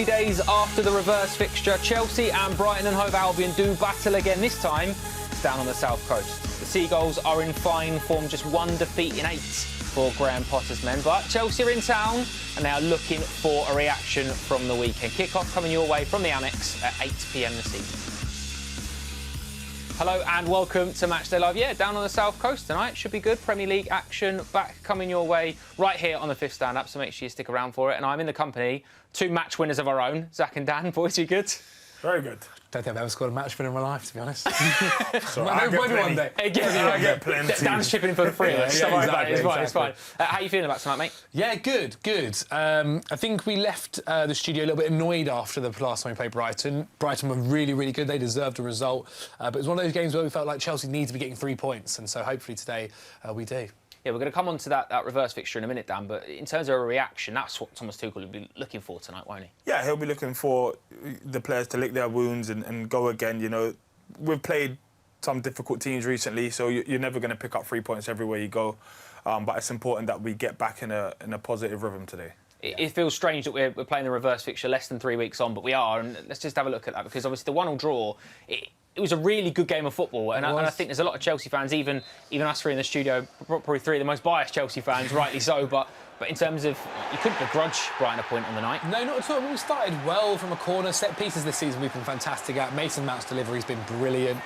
Days after the reverse fixture, Chelsea and Brighton and Hove Albion do battle again. This time, it's down on the south coast. The Seagulls are in fine form, just one defeat in 8 for Graham Potter's men. But Chelsea are in town and they are looking for a reaction from the weekend. Kick-off coming your way from the Annex at 8 p.m. this evening. Hello and welcome to Matchday Live. Yeah, down on the south coast tonight. Should be good. Premier League action back coming your way right here on the Fifth Stand-Up, so make sure you stick around for it. And I'm in the company, 2 match winners of our own, Zach and Dan. Boys, you good? Very good. Don't think I've ever scored a match win in my life, to be honest. So maybe one day. I get plenty. Dan's chipping in for the free. It's fine. How you feeling about tonight, mate? Yeah, good. I think we left the studio a little bit annoyed after the last time we played Brighton. Brighton were really, really good. They deserved a result. But it was one of those games where we felt like Chelsea needed to be getting 3 points. And so hopefully today we do. Yeah, we're going to come on to that reverse fixture in a minute, Dan, but in terms of a reaction, that's what Thomas Tuchel will be looking for tonight, won't he? Yeah, he'll be looking for the players to lick their wounds and go again. You know, we've played some difficult teams recently, so you're never going to pick up 3 points everywhere you go. But it's important that we get back in a positive rhythm today. It feels strange that we're playing the reverse fixture less than 3 weeks on, but we are, and let's just have a look at that, because obviously the 1-1 draw, it was a really good game of football, and I think there's a lot of Chelsea fans, even us three in the studio, probably 3 of the most biased Chelsea fans, rightly so, but in terms of, you couldn't begrudge Brighton a point on the night. No, not at all. I mean, we started well from a corner. Set pieces this season we've been fantastic at. Mason Mount's delivery's been brilliant.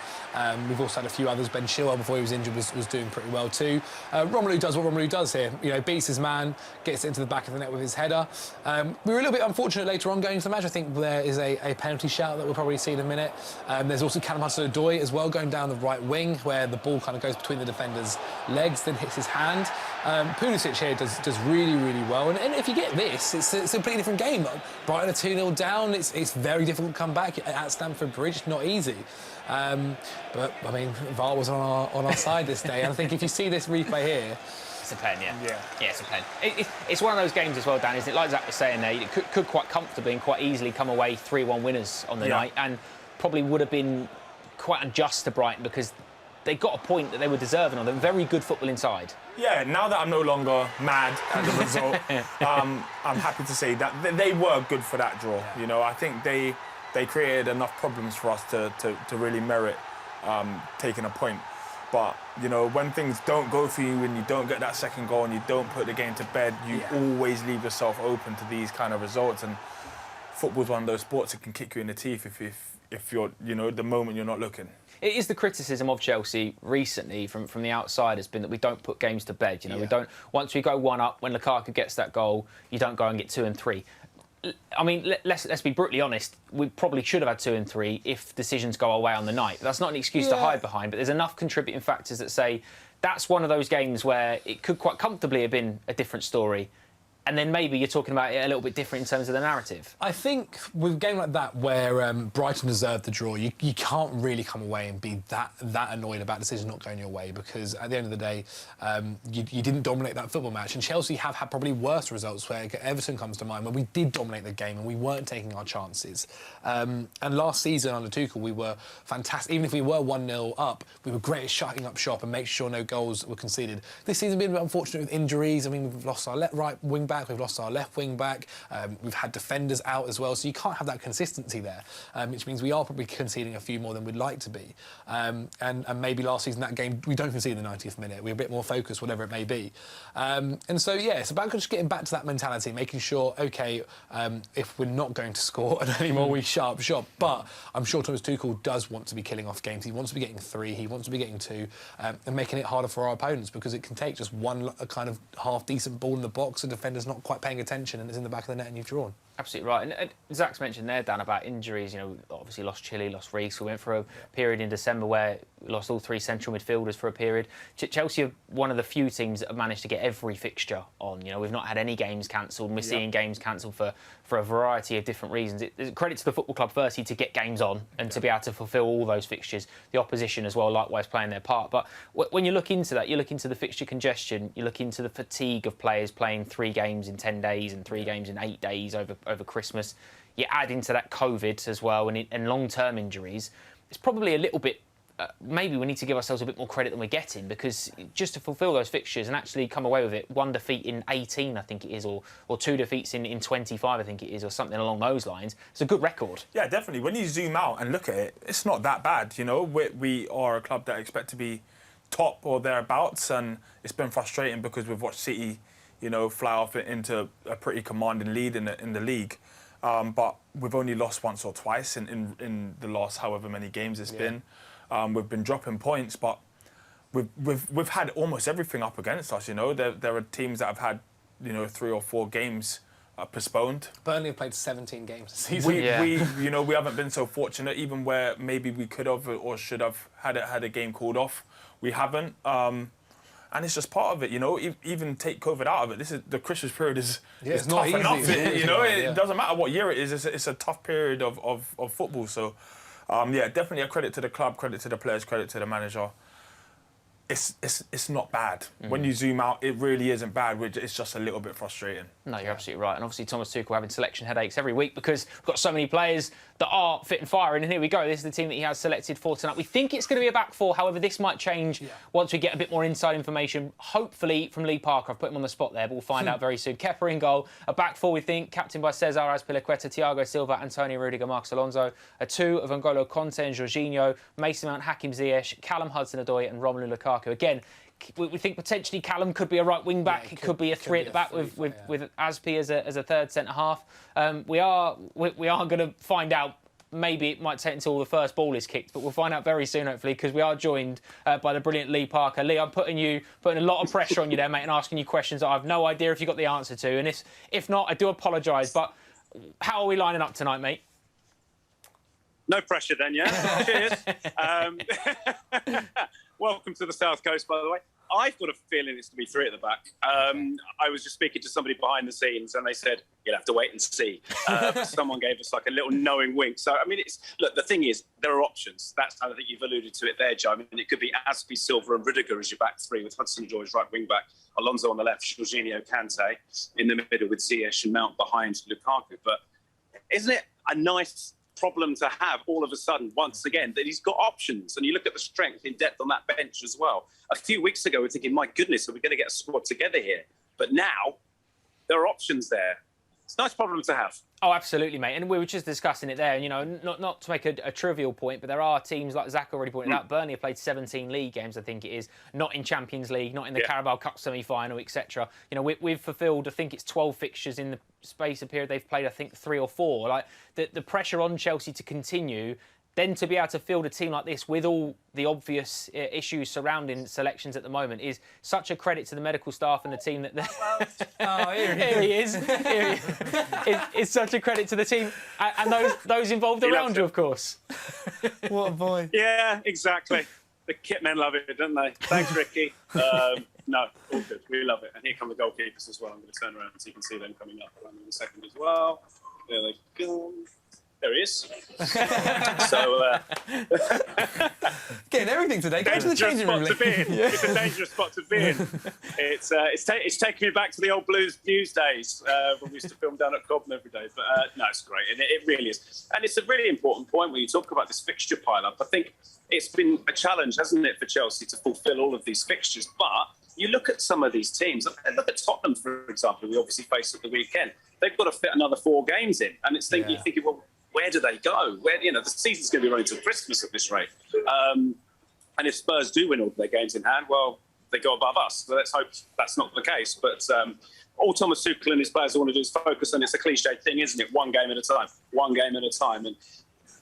We've also had a few others. Ben Chilwell, before he was injured, was doing pretty well too. Romelu does what Romelu does here. You know, beats his man, gets it into the back of the net with his header. We were a little bit unfortunate later on going into the match. I think there is a penalty shout that we'll probably see in a minute. There's also hudson-odoi as well, going down the right wing, where the ball kind of goes between the defender's legs, then hits his hand. Pulisic here does really, really well. And if you get this, it's a completely different game. Brighton are 2-0 down. It's very difficult to come back at Stamford Bridge. It's not easy. But, I mean, VAR was on our side this day. And I think if you see this replay here... It's a pen, yeah, it's a pen. It's one of those games as well, Dan, isn't it? Like Zach was saying there, it could quite comfortably and quite easily come away 3-1 winners on the night, and probably would have been quite unjust to Brighton because they got a point that they were deserving on. They're very good football inside. Yeah, now that I'm no longer mad at the result, I'm happy to say that they were good for that draw. You know, I think they created enough problems for us to really merit taking a point. But, you know, when things don't go for you and you don't get that second goal and you don't put the game to bed, you always leave yourself open to these kind of results. And football's one of those sports that can kick you in the teeth if you're, you know, the moment you're not looking. It is the criticism of Chelsea recently from the outside has been that we don't put games to bed. You know, we don't. Once we go 1 up, when Lukaku gets that goal, you don't go and get 2 and 3. I mean, let's be brutally honest. We probably should have had 2 and 3 if decisions go away on the night. That's not an excuse to hide behind, but there's enough contributing factors that say that's one of those games where it could quite comfortably have been a different story. And then maybe you're talking about it a little bit different in terms of the narrative. I think with a game like that where Brighton deserved the draw, you can't really come away and be that annoyed about decisions not going your way, because at the end of the day, you didn't dominate that football match. And Chelsea have had probably worse results, where Everton comes to mind, where we did dominate the game and we weren't taking our chances. And last season under Tuchel, we were fantastic. Even if we were 1-0 up, we were great at shutting up shop and making sure no goals were conceded. This season has been a bit unfortunate with injuries. I mean, we've lost our right wing back, we've lost our left wing back, we've had defenders out as well, so you can't have that consistency there, which means we are probably conceding a few more than we'd like to be. And maybe last season, that game, we don't concede in the 90th minute, we're a bit more focused, whatever it may be. And so, yeah, it's about just getting back to that mentality, making sure, OK, if we're not going to score anymore, we shut up shop. But I'm sure Thomas Tuchel does want to be killing off games. He wants to be getting 3, he wants to be getting 2, and making it harder for our opponents, because it can take just one kind of half-decent ball in the box, and defenders not quite paying attention, and it's in the back of the net and you've drawn. Absolutely right. And Zach's mentioned there, Dan, about injuries. You know, obviously lost Chile, lost Reece. We went for a period in December where we lost all 3 central midfielders for a period. Chelsea are one of the few teams that have managed to get every fixture on. You know, we've not had any games cancelled, and we're seeing games cancelled for a variety of different reasons. It's credit to the football club, firstly, to get games on and to be able to fulfil all those fixtures. The opposition as well, likewise, playing their part. But when you look into that, you look into the fixture congestion, you look into the fatigue of players playing 3 games in 10 days and 3 games in 8 days over Christmas. You add into that COVID as well and long-term injuries. It's probably a little bit maybe we need to give ourselves a bit more credit than we're getting, because just to fulfil those fixtures and actually come away with it, 1 defeat in 18, I think it is, or 2 defeats in 25, I think it is, or something along those lines. It's a good record. Yeah, definitely. When you zoom out and look at it, it's not that bad. You know, we are a club that expect to be top or thereabouts, and it's been frustrating because we've watched City, you know, fly off into a pretty commanding lead in the league. But we've only lost once or twice in the last however many games it's been. We've been dropping points, but we've had almost everything up against us. You know, there are teams that have had, you know, 3 or 4 games postponed. Burnley have played 17 games this season. We haven't been so fortunate, even where maybe we could have or should have had a game called off. We haven't. And it's just part of it, you know. Even take COVID out of it, the Christmas period is it's tough not enough. easy. You know, it doesn't matter what year it is. It's a tough period of football. So, definitely a credit to the club, credit to the players, credit to the manager. It's not bad. When you zoom out, it really isn't bad. It's just a little bit frustrating. No, you're absolutely right. And obviously Thomas Tuchel having selection headaches every week because we've got so many players that are fit and firing. And here we go. This is the team that he has selected for tonight. We think it's going to be a back 4. However, this might change once we get a bit more inside information, hopefully from Lee Parker. I've put him on the spot there, but we'll find out very soon. Kerr in goal. A back 4, we think, captained by Cesar Azpilicueta, Thiago Silva, Antonio Rudiger, Marcos Alonso. A 2 of N'Golo Kanté and Jorginho, Mason Mount, Hakim Ziyech, Callum Hudson-Odoi and Romelu Lukaku. Again, we think potentially Callum could be a right wing back. It could be a 3 at the back with Azpi as a third centre half. We are going to find out. Maybe it might take until the first ball is kicked, but we'll find out very soon, hopefully, because we are joined by the brilliant Lee Parker. Lee, I'm putting a lot of pressure on you there, mate, and asking you questions that I have no idea if you got the answer to. And if not, I do apologise. But how are we lining up tonight, mate? No pressure then, yeah? Cheers. Welcome to the South Coast, by the way. I've got a feeling it's going to be 3 at the back. I was just speaking to somebody behind the scenes and they said, you'll have to wait and see. Someone gave us like a little knowing wink. So, I mean, look, the thing is, there are options. I think you've alluded to it there, Joe. I mean, it could be Azpi, Silva and Rudiger as your back 3 with Hudson-Odoi right wing back, Alonso on the left, Jorginho, Kanté in the middle with Ziyech and Mount behind Lukaku. But isn't it a nice problem to have all of a sudden, once again, that he's got options, and you look at the strength in depth on that bench as well. A few weeks ago, we're thinking, my goodness, are we going to get a squad together here? But now, there are options there. It's a nice problem to have. Oh, absolutely, mate. And we were just discussing it there. You know, not to make a trivial point, but there are teams, like Zach already pointed out, Burnley have played 17 league games, I think it is, not in Champions League, not in the Carabao Cup semi-final, etc. You know, we've fulfilled, I think it's 12 fixtures in the space of period they've played, I think 3 or 4. Like, the pressure on Chelsea to continue, then to be able to field a team like this with all the obvious issues surrounding selections at the moment is such a credit to the medical staff and the team that... Here he is. It's such a credit to the team and those involved around you, of course. What a boy. Yeah, exactly. The kit men love it, don't they? Thanks, Ricky. No, all good. We love it. And here come the goalkeepers as well. I'm going to turn around so you can see them coming up in a second as well. There they go. There he is. So, getting everything today. Go to the changing room. It's a dangerous spot to be in. It's taking me back to the old Blues News days when we used to film down at Cobham every day. But no, it's great, and it really is. And it's a really important point when you talk about this fixture pile-up. I think it's been a challenge, hasn't it, for Chelsea to fulfil all of these fixtures. But you look at some of these teams. Look at Tottenham, for example, we obviously faced at the weekend. They've got to fit another 4 games in, and it's you're thinking, well, where do they go? The season's going to be running till Christmas at this rate. And if Spurs do win all of their games in hand, well, they go above us. So let's hope that's not the case. But all Thomas Tuchel and his players want to do is focus on, it's a cliche thing, isn't it? One game at a time. And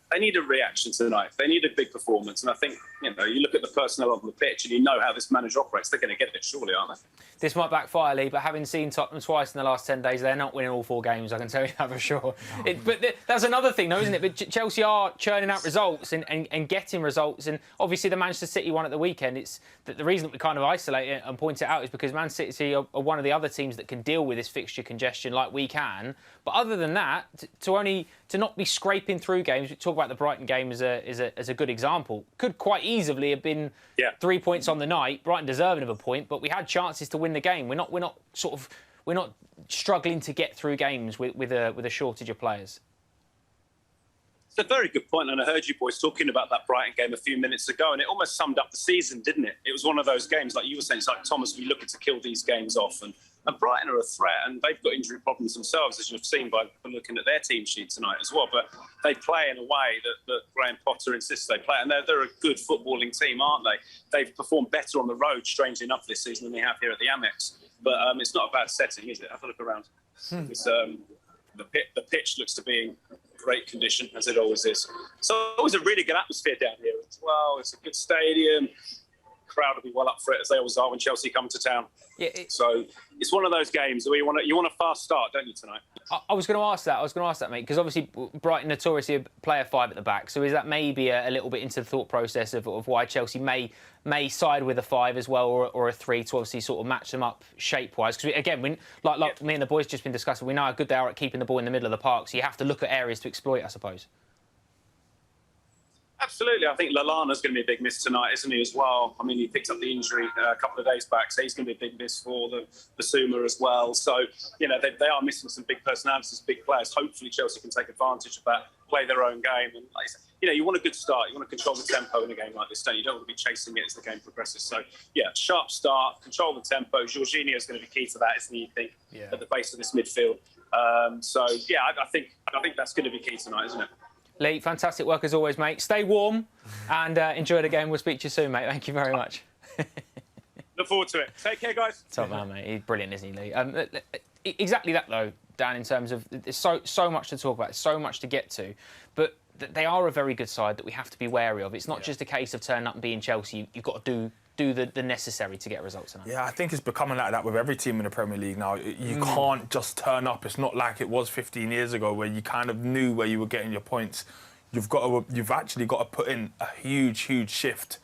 they need a reaction tonight. They need a big performance. And I think, you look at the personnel on the pitch and you know how this manager operates. They're going to get it, surely, aren't they? This might backfire, Lee, but having seen Tottenham twice in the last 10 days, they're not winning all 4 games, I can tell you that for sure. But that's another thing, though, isn't it? But Chelsea are churning out results and getting results. And obviously the Manchester City one at the weekend, it's the reason that we kind of isolate it and point it out is because Man City are one of the other teams that can deal with this fixture congestion like we can. But other than that, to not be scraping through games, we talk about the Brighton game as a good example, could quite easily have been 3 points on the night, Brighton deserving of a point, but we had chances to win the game. We're not struggling to get through games with a shortage of players. It's a very good point, and I heard you boys talking about that Brighton game a few minutes ago, and it almost summed up the season, didn't it? It was one of those games, like you were saying, it's like, Thomas, we're looking to kill these games off, and Brighton are a threat, and they've got injury problems themselves, as you've seen by looking at their team sheet tonight as well, but they play in a way that Graham Potter insists they play, and they're a good footballing team, aren't they? They've performed better on the road, strangely enough, this season than they have here at the Amex, but it's not a bad setting, is it? Have a look around. It's, the pitch looks to be in great condition, as it always is. So always a really good atmosphere down here as well. It's a good stadium. Crowd will be well up for it, as they always are when Chelsea come to town. Yeah, so it's one of those games where you want a fast start, don't you, tonight? I was going to ask that. Mate, because obviously Brighton notoriously play a 5 at the back. So is that maybe a little bit into the thought process of why Chelsea may side with a 5 as well, or a 3 to obviously sort of match them up shape-wise? Because again, like me and the boys just been discussing, we know how good they are at keeping the ball in the middle of the park. So you have to look at areas to exploit, I suppose. Absolutely. I think Lallana's going to be a big miss tonight, isn't he, as well? I mean, he picked up the injury a couple of days back, so he's going to be a big miss for the Basuma as well. So, you know, they are missing some big personalities, big players. Hopefully Chelsea can take advantage of that, play their own game. And, you know, you want a good start. You want to control the tempo in a game like this, don't you? You don't want to be chasing it as the game progresses. So, yeah, sharp start, control the tempo. Jorginho's going to be key to that, isn't he, you think, at the base of this midfield. So, yeah, I think that's going to be key tonight, isn't it? Lee, fantastic work as always, mate. Stay warm and enjoy the game. We'll speak to you soon, mate. Thank you very much. Look forward to it. Take care, guys. Top man, mate. He's brilliant, isn't he, Lee? Exactly that, though, Dan, in terms of there's so much to talk about, so much to get to. But they are a very good side that we have to be wary of. It's not just a case of turning up and being Chelsea. You've got to do the necessary to get results tonight. Yeah, I think it's becoming like that with every team in the Premier League now. You can't just turn up. It's not like it was 15 years ago where you kind of knew where you were getting your points. You've actually got to put in a huge shift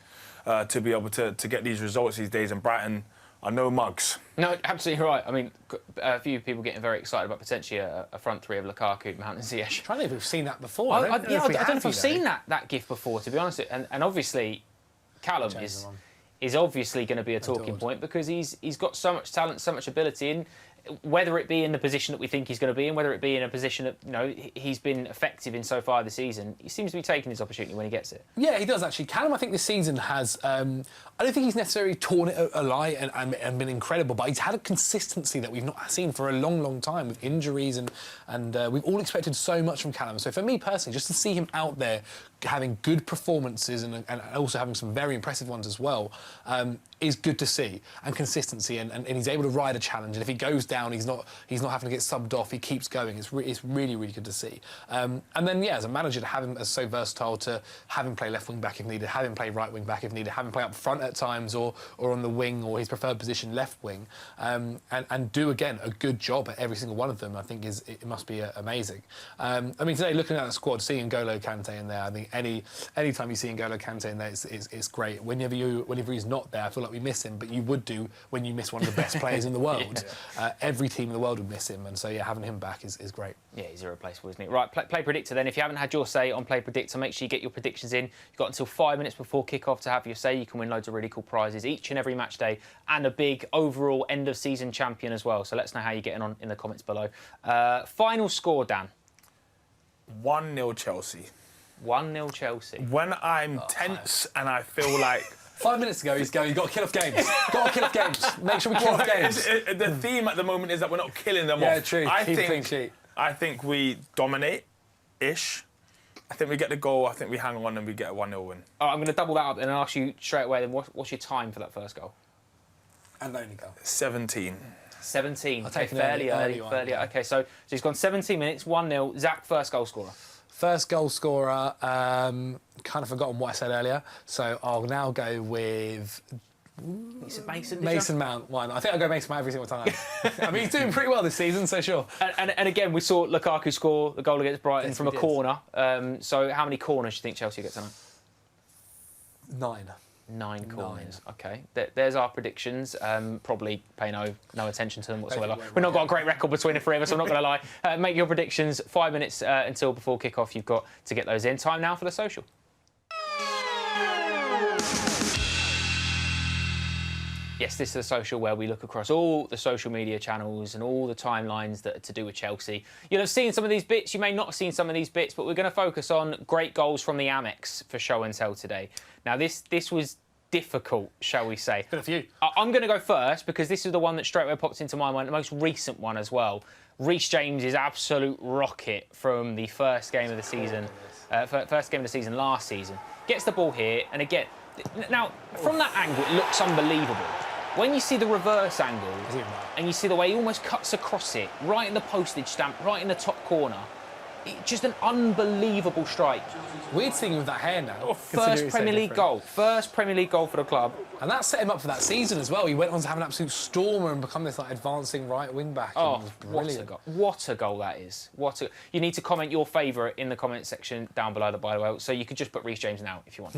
to be able to get these results these days. And Brighton are no mugs. No, absolutely right. I mean, a few people getting very excited about potentially a front 3 of Lukaku, Mount and Ziyech. I'm trying to think if we've seen that before. I don't know if I've seen that gift before, to be honest. And obviously, Callum is obviously going to be a talking point because he's got so much talent, so much ability, and whether it be in the position that we think he's going to be in, whether it be in a position that, you know, he's been effective in so far this season, he seems to be taking his opportunity when he gets it. Yeah, he does actually. Callum, I think this season has, I don't think he's necessarily torn it alight and been incredible, but he's had a consistency that we've not seen for a long time with injuries and we've all expected so much from Callum. So for me personally, just to see him out there having good performances and also having some very impressive ones as well, is good to see, and consistency, and he's able to ride a challenge, and if he goes down he's not having to get subbed off, he keeps going. It's really good to see. And then as a manager, to have him as so versatile, to have him play left wing back if needed, have him play right wing back if needed, have him play up front at times or on the wing or his preferred position left wing, and do again a good job at every single one of them, I think it must be amazing. I mean, today looking at that squad, seeing N'Golo Kanté in there, I think any time you see N'Golo Kanté in there, it's great. Whenever he's not there, I feel like we miss him, but you would do when you miss one of the best players in the world. Every team in the world would miss him, and so having him back is great. Yeah, he's irreplaceable, isn't he? Right, play predictor then. If you haven't had your say on play predictor, make sure you get your predictions in. You've got until 5 minutes before kick-off to have your say. You can win loads of really cool prizes each and every match day, and a big overall end of season champion as well. So let us know how you're getting on in the comments below. Final score, Dan. 1-0 Chelsea. 1-0 Chelsea. When I'm tense and I feel like 5 minutes ago, he's going, you've got to kill off games. Make sure we kill off games. The theme at the moment is that we're not killing them off. Yeah, true. Keep a clean sheet. I think we dominate-ish. I think we get the goal. I think we hang on and we get a 1-0 win. All right, I'm going to double that up and ask you straight away, then what's your time for that first goal? And only goal. 17. 17. I'll take fairly early. Okay, so he's gone 17 minutes, 1-0. Zach, first goal scorer. First goal scorer, kind of forgotten what I said earlier, so I'll now go with You said Mason, Mason Mount. Why not? I think I'll go Mason Mount every single time. I mean, he's doing pretty well this season, so sure. And again, we saw Lukaku score the goal against Brighton from a corner. So how many corners do you think Chelsea get tonight? 9. 9 corners. Okay, there's our predictions. Probably pay no attention to them whatsoever. We've not got a great record between the three of us, I'm not going to lie. Make your predictions. 5 minutes until before kick-off. You've got to get those in. Time now for the social. Yes, this is a social where we look across all the social media channels and all the timelines that are to do with Chelsea. You'll have seen some of these bits, you may not have seen some of these bits, but we're going to focus on great goals from the Amex for show and tell today. Now, this was difficult, shall we say. Been a few. I'm going to go first because this is the one that straight away popped into my mind, the most recent one as well. Reece James's absolute rocket from the first game of the season, last season. Gets the ball here, and again, now, from that angle, it looks unbelievable. When you see the reverse angle, and you see the way he almost cuts across it, right in the postage stamp, right in the top corner, just an unbelievable strike. Weird thing with that hair now. First Premier League goal. First Premier League goal for the club. And that set him up for that season as well. He went on to have an absolute stormer and become this like advancing right wing back. Oh, what a goal. What a goal that is. You need to comment your favourite in the comment section down below, by the way. So you could just put Reece James now if you want.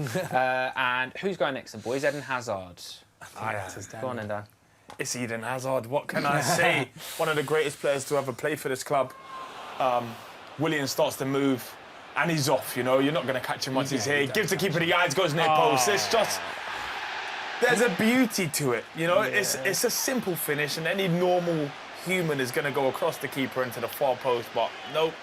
And who's going next then, boys? Eden Hazard. Go on then, Dan. It's Eden Hazard. What can I say? One of the greatest players to ever play for this club. Willian starts to move, and he's off. You know, you're not going to catch him once he's here. He gives the keeper the eyes, goes near post. It's just, there's a beauty to it. You know, it's a simple finish, and any normal human is going to go across the keeper into the far post, but nope.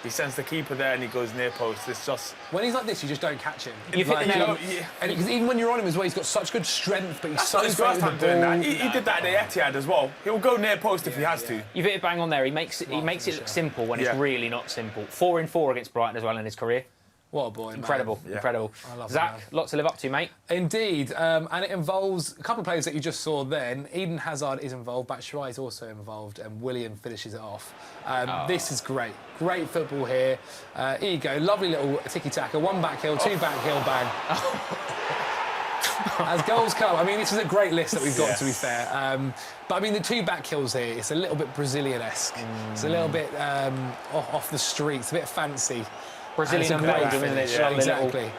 He sends the keeper there and he goes near post. It's just... When he's like this, you just don't catch him. You've hit the nail. And because even when you're on him as well, he's got such good strength, but he's so his first time doing that. He did that at the Etihad as well. He'll go near post if he has to. You've hit it bang on there. He makes it look simple when it's really not simple. 4 in 4 against Brighton as well in his career. What a boy, Incredible, man. incredible. I love Zach, him, lot to live up to, mate. Indeed, and it involves a couple of players that you just saw then. Eden Hazard is involved, Batshuayi is also involved, and Willian finishes it off. This is great. Great football here. Here you go, lovely little tiki-taka. 1 back heel, 2 back heel, bang. As goals come, I mean, this is a great list that we've got, to be fair. But I mean, the 2 back heels here, it's a little bit Brazilian-esque. It's a little bit off the streets, a bit fancy. Brazilian and Belgium, isn't it? Yeah, exactly.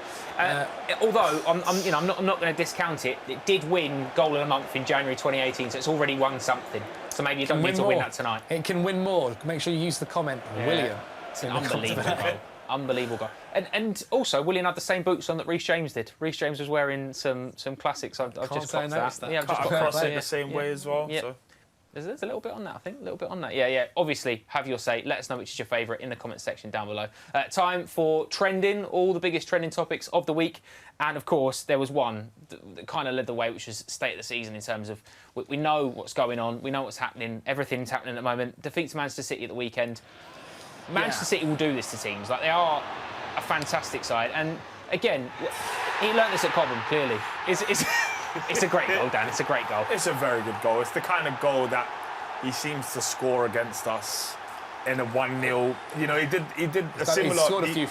Although I'm not going to discount it. It did win Goal of the Month in January 2018, so it's already won something. So maybe you don't need to win that tonight. It can win more. Make sure you use the comment, Willian. It's an unbelievable goal. Unbelievable goal. And also, Willian had the same boots on that Reece James did. Reece James was wearing some classics. I've just clocked that. Yeah, I've just got across it the same way as well. Yeah. So. There's a little bit on that, I think. A little bit on that. Yeah. Obviously, have your say. Let us know which is your favourite in the comment section down below. Time for trending, all the biggest trending topics of the week. And, of course, there was one that kind of led the way, which was state of the season in terms of we know what's going on. We know what's happening. Everything's happening at the moment. Defeat to Manchester City at the weekend. Manchester City will do this to teams. Like, they are a fantastic side. And, again, he learnt this at Cobham, clearly. It's a great goal, Dan. It's a great goal. It's a very good goal. It's the kind of goal that he seems to score against us in a 1-0. You know, he did a similar... He's scored a few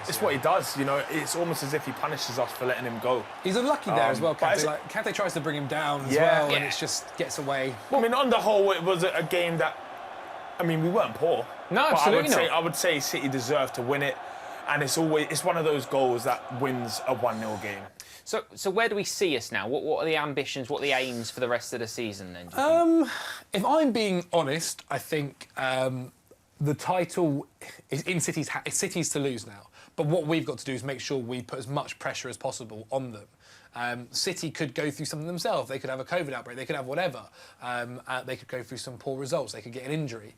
It's what he does, you know. It's almost as if he punishes us for letting him go. He's unlucky there as well, Kanté. Kanté tries to bring him down as well, and it just gets away. Well, I mean, on the whole, it was a game that... I mean, we weren't poor. No, absolutely not. I would say City deserved to win it, and it's one of those goals that wins a 1-0 game. So where do we see us now? What are the ambitions? What are the aims for the rest of the season then? Do you think? If I'm being honest, I think the title is in City's it's City's to lose now. But what we've got to do is make sure we put as much pressure as possible on them. City could go through something themselves. They could have a COVID outbreak. They could have whatever. They could go through some poor results. They could get an injury,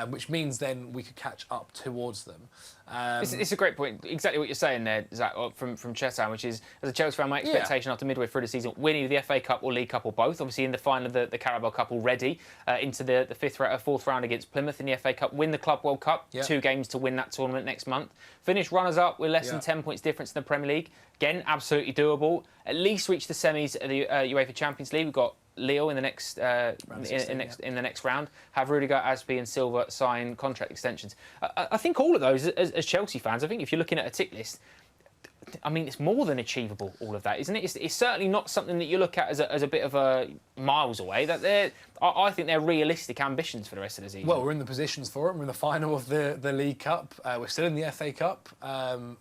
which means then we could catch up towards them. It's a great point. Exactly what you're saying there, Zach, from Chetan, which is, as a Chelsea fan, my expectation after midway through the season, winning the FA Cup or League Cup or both. Obviously, in the final of the Carabao Cup already, into the fourth round against Plymouth in the FA Cup, win the Club World Cup, 2 games to win that tournament next month. Finish runners-up with less than 10 points difference in the Premier League. Again, absolutely doable. At least reach the semis of the UEFA Champions League. We've got Lille in the next in the next round. Have Rudiger, Aspi, and Silva sign contract extensions. I think all of those, as Chelsea fans, I think if you're looking at a tick list, I mean, it's more than achievable, all of that, isn't it? It's certainly not something that you look at as a bit of a miles away. I think they're realistic ambitions for the rest of the season. Well, we're in the positions for it. We're in the final of the League Cup. We're still in the FA Cup.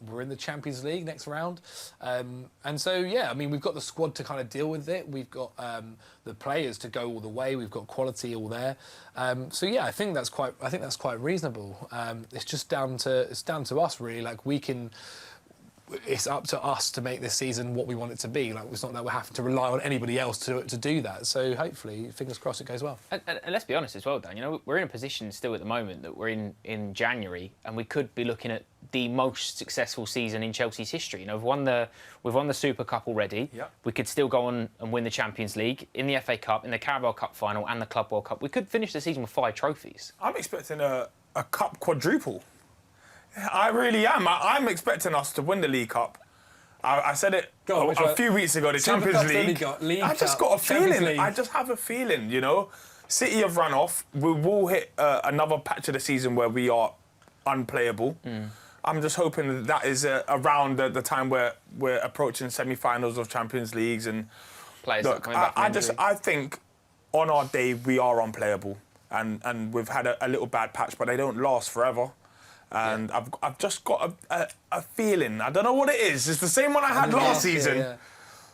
We're in the Champions League next round. And so, yeah, I mean, we've got the squad to kind of deal with it. We've got the players to go all the way. We've got quality all there. So, yeah, I think that's quite reasonable. It's just down to us, really. Like, it's up to us to make this season what we want it to be. Like, it's not that we're having to rely on anybody else to do that. So hopefully, fingers crossed, it goes well. And let's be honest as well, Dan. You know, we're in a position still at the moment that we're in January, and we could be looking at the most successful season in Chelsea's history. You know, we've won the Super Cup already. Yep. We could still go on and win the Champions League, in the FA Cup, in the Carabao Cup final, and the Club World Cup. We could finish the season with 5 trophies. I'm expecting a cup quadruple. I really am. I'm expecting us to win the League Cup. I said it a few weeks ago, the Champions League. I just got a feeling. I just have a feeling, you know. City have run off. We will hit another patch of the season where we are unplayable. I'm just hoping that is around the time where we're approaching semi-finals of Champions Leagues. And players look, coming back from injury. I think on our day we are unplayable, and we've had a little bad patch, but they don't last forever. And I've just got a feeling. I don't know what it is. It's the same one I had last season. Yeah.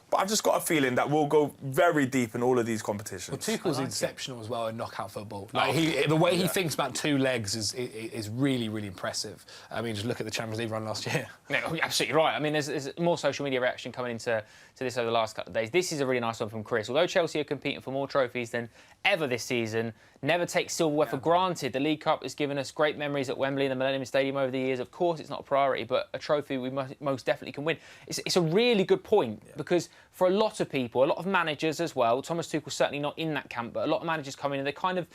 But I've just got a feeling that we'll go very deep in all of these competitions. Well, Tuchel's exceptional as well in knockout football. Like the way he thinks about 2 legs is really, really impressive. I mean, just look at the Champions League run last year. Yeah, you're absolutely right. I mean, there's more social media reaction coming into this over the last couple of days. This is a really nice one from Chris. Although Chelsea are competing for more trophies than ever this season, never take silverware for granted. The League Cup has given us great memories at Wembley and the Millennium Stadium over the years. Of course, it's not a priority, but a trophy we most definitely can win. It's a really good point because for a lot of people, a lot of managers as well, Thomas Tuchel's certainly not in that camp, but a lot of managers come in and they kind of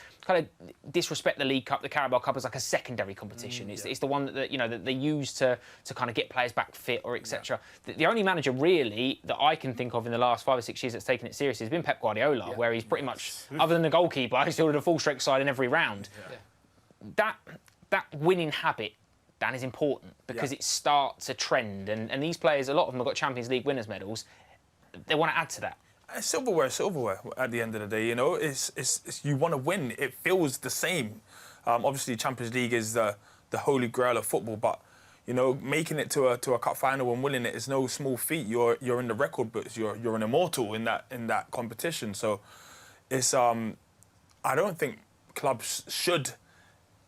disrespect the League Cup, the Carabao Cup as like a secondary competition. It's the one that they use to kind of get players back fit or etc. The only manager really that I can think of in the last 5 or 6 years that's taken it seriously has been Pep Guardiola, where he's pretty much, other than the goalkeeper, he's still at a full-strength side in every round. That winning habit, Dan, is important because it starts a trend, and these players, a lot of them have got Champions League winners' medals. They want to add to that. Silverware. At the end of the day, you know, it's you want to win. It feels the same. Obviously, Champions League is the holy grail of football, but you know, making it to a cup final and winning it is no small feat. You're in the record books. You're an immortal in that competition. So it's I don't think clubs should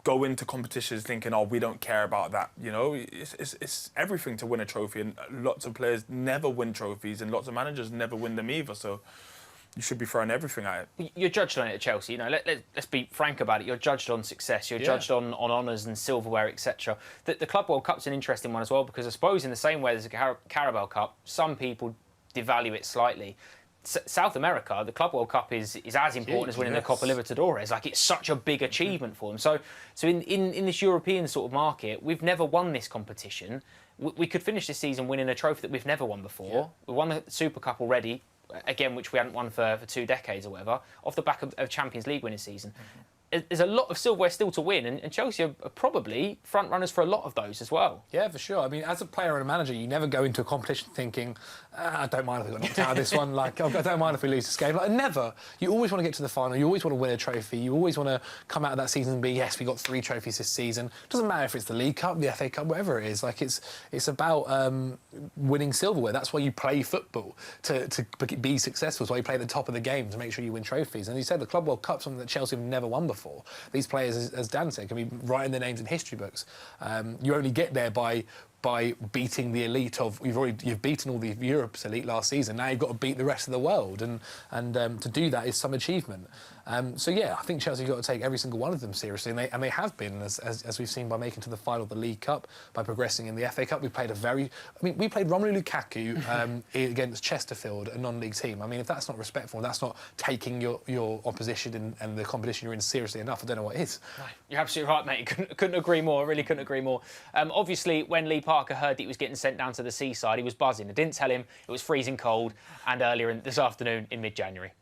go into competitions thinking, oh, we don't care about that. You know, it's everything to win a trophy, and lots of players never win trophies, and lots of managers never win them either. So you should be throwing everything at it. You're judged on it at Chelsea. You know, let's be frank about it. You're judged on success. You're judged on honours and silverware, etc. The Club World Cup's an interesting one as well because I suppose in the same way there's a Carabao Cup, some people devalue it slightly. South America, the Club World Cup is as important as winning the Copa Libertadores. Like, it's such a big achievement for them. So in this European sort of market, we've never won this competition. We could finish this season winning a trophy that we've never won before. We won the Super Cup already, again, which we hadn't won for 2 decades or whatever, off the back of Champions League winning season. There's a lot of silverware still to win, and Chelsea are probably front runners for a lot of those as well. Yeah, for sure. I mean, as a player and a manager, you never go into a competition thinking, I don't mind if we got knocked out of this one. Like, I don't mind if we lose this game. Like, never. You always want to get to the final. You always want to win a trophy. You always want to come out of that season and be, yes, we got 3 trophies this season. Doesn't matter if it's the League Cup, the FA Cup, whatever it is. Like, it's about winning silverware. That's why you play football, to be successful. That's why you play at the top of the game, to make sure you win trophies. And you said the Club World Cup's something that Chelsea have never won before. These players, as Dan said, can be writing their names in history books. You only get there by beating the elite of... You've beaten all the Europe's elite last season. Now you've got to beat the rest of the world, and to do that is some achievement. So yeah, I think Chelsea have got to take every single one of them seriously, and they have been, as we've seen by making to the final of the League Cup, by progressing in the FA Cup. We played we played Romelu Lukaku against Chesterfield, a non-league team. I mean, if that's not respectful, that's not taking your opposition and the competition you're in seriously enough, I don't know what is. No, you're absolutely right, mate. Couldn't agree more. Really couldn't agree more. Obviously, when Lee Parker heard that he was getting sent down to the seaside, he was buzzing. I didn't tell him it was freezing cold, and earlier this afternoon in mid-January.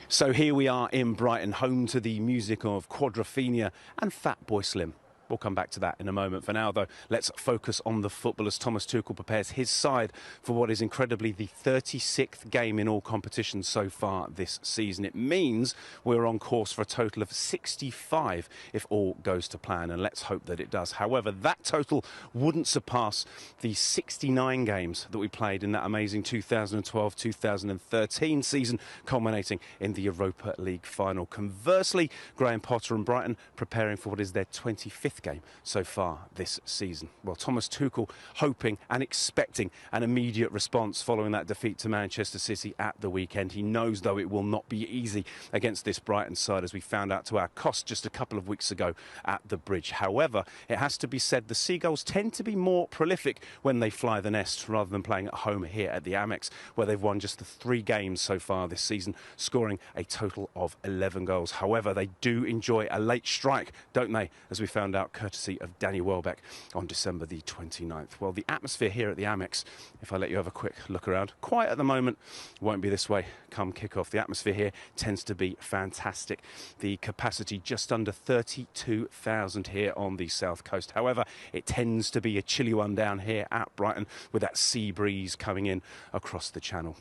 So here we are in Brighton, home to the music of Quadrophenia and Fatboy Slim. We'll come back to that in a moment. For now, though, let's focus on the football as Thomas Tuchel prepares his side for what is incredibly the 36th game in all competitions so far this season. It means we're on course for a total of 65 if all goes to plan, and let's hope that it does. However, that total wouldn't surpass the 69 games that we played in that amazing 2012-2013 season, culminating in the Europa League final. Conversely, Graham Potter and Brighton preparing for what is their 25th 8th game so far this season. Well, Thomas Tuchel hoping and expecting an immediate response following that defeat to Manchester City at the weekend. He knows, though, it will not be easy against this Brighton side, as we found out to our cost just a couple of weeks ago at the Bridge. However, it has to be said the Seagulls tend to be more prolific when they fly the nest rather than playing at home here at the Amex, where they've won just the 3 games so far this season, scoring a total of 11 goals. However, they do enjoy a late strike, don't they, as we found out courtesy of Danny Welbeck on December the 29th. Well, the atmosphere here at the Amex, if I let you have a quick look around, quiet at the moment, won't be this way come kick-off. The atmosphere here tends to be fantastic. The capacity just under 32,000 here on the south coast. However, it tends to be a chilly one down here at Brighton with that sea breeze coming in across the channel.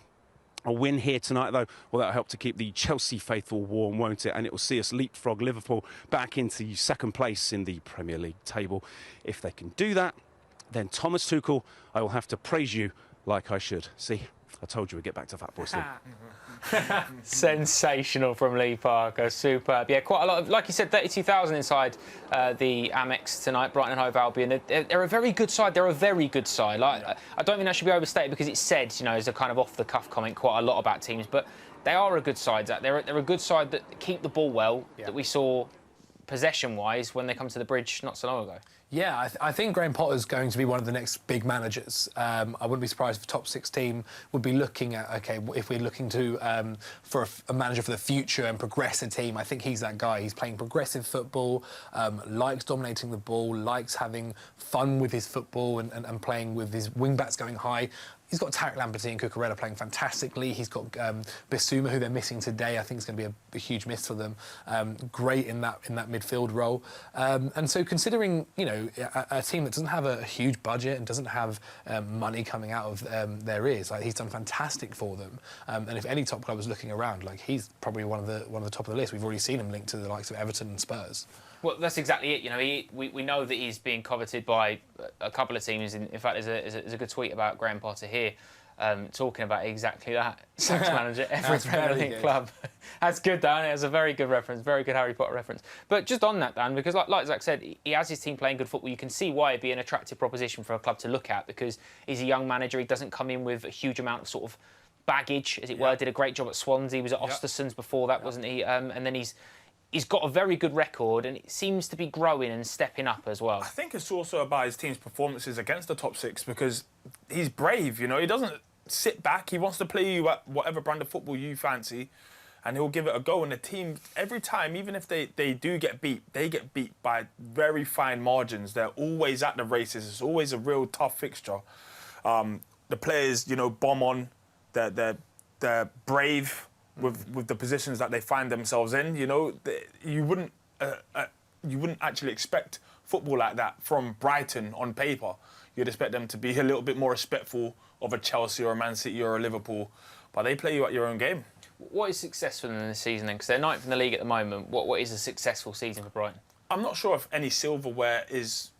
A win here tonight, though, well, that'll help to keep the Chelsea faithful warm, won't it? And it will see us leapfrog Liverpool back into second place in the Premier League table. If they can do that, then Thomas Tuchel, I will have to praise you like I should. See, I told you we'd get back to Fat Boy Slim. Sensational from Lee Parker, superb. Yeah, quite a lot of, like you said, 32,000 inside the Amex tonight, Brighton and Hove Albion. They're a very good side. They're a very good side. Like, I don't think that should be overstated because it's said, you know, as a kind of off-the-cuff comment, quite a lot about teams, but they are a good side. They're a good side that keep the ball well, that we saw possession-wise when they come to the Bridge not so long ago. Yeah, I think Graham Potter's going to be one of the next big managers. I wouldn't be surprised if the top 6 team would be looking at, OK, if we're looking to for a manager for the future and progress a team, I think he's that guy. He's playing progressive football, likes dominating the ball, likes having fun with his football and playing with his wing-backs going high. He's got Tarek Lamptey and Cucurella playing fantastically. He's got Bissouma, who they're missing today. I think it's going to be a huge miss for them. Great in that midfield role. And so considering, you know, a team that doesn't have a huge budget and doesn't have money coming out of their ears, like, he's done fantastic for them. And if any top club was looking around, like, he's probably one of the top of the list. We've already seen him linked to the likes of Everton and Spurs. Well, that's exactly it. You know, we know that he's being coveted by a couple of teams. In fact, there's a good tweet about Graham Potter here, talking about exactly that. Sacks manager every Premier League club. That's good, Dan. It's a very good reference, very good Harry Potter reference. But just on that, Dan, because like Zach said, he has his team playing good football. You can see why it'd be an attractive proposition for a club to look at, because he's a young manager. He doesn't come in with a huge amount of sort of baggage, as it were. Did a great job at Swansea. He was at Östersunds before that, wasn't he? And then he's got a very good record, and it seems to be growing and stepping up as well. I think it's also about his team's performances against the top 6, because he's brave, you know. He doesn't sit back. He wants to play you at whatever brand of football you fancy, and he'll give it a go. And the team, every time, even if they do get beat, they get beat by very fine margins. They're always at the races. It's always a real tough fixture. The players, you know, bomb on. They're brave with the positions that they find themselves in. You know, you wouldn't actually expect football like that from Brighton on paper. You'd expect them to be a little bit more respectful of a Chelsea or a Man City or a Liverpool, but they play you at your own game. What is successful in this season then? Because they're 9th in the league at the moment. What is a successful season for Brighton? I'm not sure if any silverware is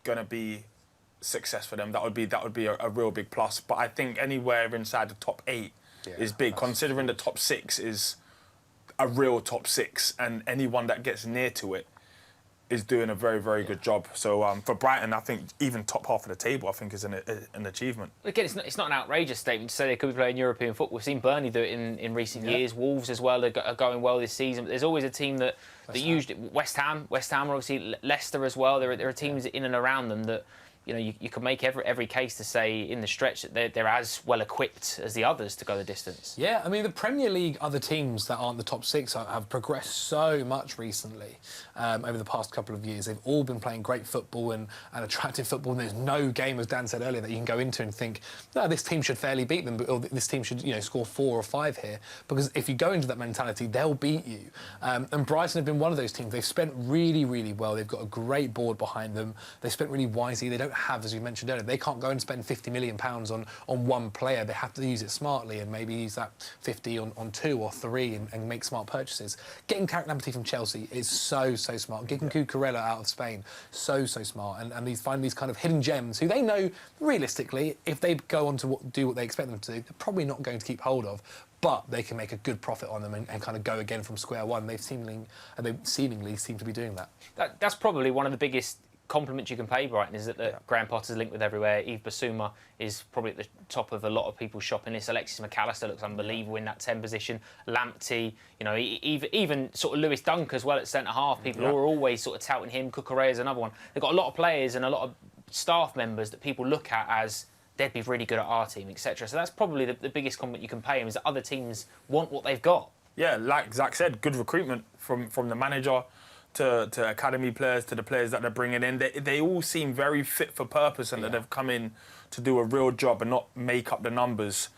going to be success for them. That would be a real big plus. But I think anywhere inside the top 8 is big, considering the top 6 is a real top 6, and anyone that gets near to it is doing a very, very good job. So for Brighton, I think even top half of the table, I think, is an achievement. Again, it's not an outrageous statement to say they could be playing European football. We've seen Burnley do it in recent years. Wolves as well are going well this season. But there's always a team that usually West Ham are obviously, Leicester as well. There are teams in and around them that, you know, you could make every case to say in the stretch that they're as well equipped as the others to go the distance. Yeah, I mean, the Premier League other teams that aren't the top 6 have progressed so much recently over the past couple of years. They've all been playing great football and attractive football, and there's no game, as Dan said earlier, that you can go into and think, no, this team should fairly beat them, or this team should, you know, score 4 or 5 here, because if you go into that mentality, they'll beat you. And Brighton have been one of those teams. They've spent really, really well. They've got a great board behind them. They've spent really wisely. They don't have, as you mentioned earlier, they can't go and spend £50 million on one player. They have to use it smartly and maybe use that 50 on 2 or 3 and make smart purchases. Getting Carrick Lamptey from Chelsea is so smart. Getting Cucurella out of Spain, so smart. And these find these kind of hidden gems who they know, realistically, if they go on to do what they expect them to do, they're probably not going to keep hold of. But they can make a good profit on them and kind of go again from square one. They seemingly seem to be doing that. That's probably one of the biggest compliments you can pay Brighton, is that Graham Potter's linked with everywhere. Yves Bissouma is probably at the top of a lot of people's shopping list. Alexis McAllister looks unbelievable in that 10 position. Lamptey, you know, even sort of Lewis Dunk as well at centre-half. People are always sort of touting him. Cucurella is another one. They've got a lot of players and a lot of staff members that people look at as they'd be really good at our team, etc. So that's probably the biggest compliment you can pay them, is that other teams want what they've got. Yeah, like Zach said, good recruitment from the manager to academy players to the players that they're bringing in. They all seem very fit for purpose and that they've come in to do a real job and not make up the numbers.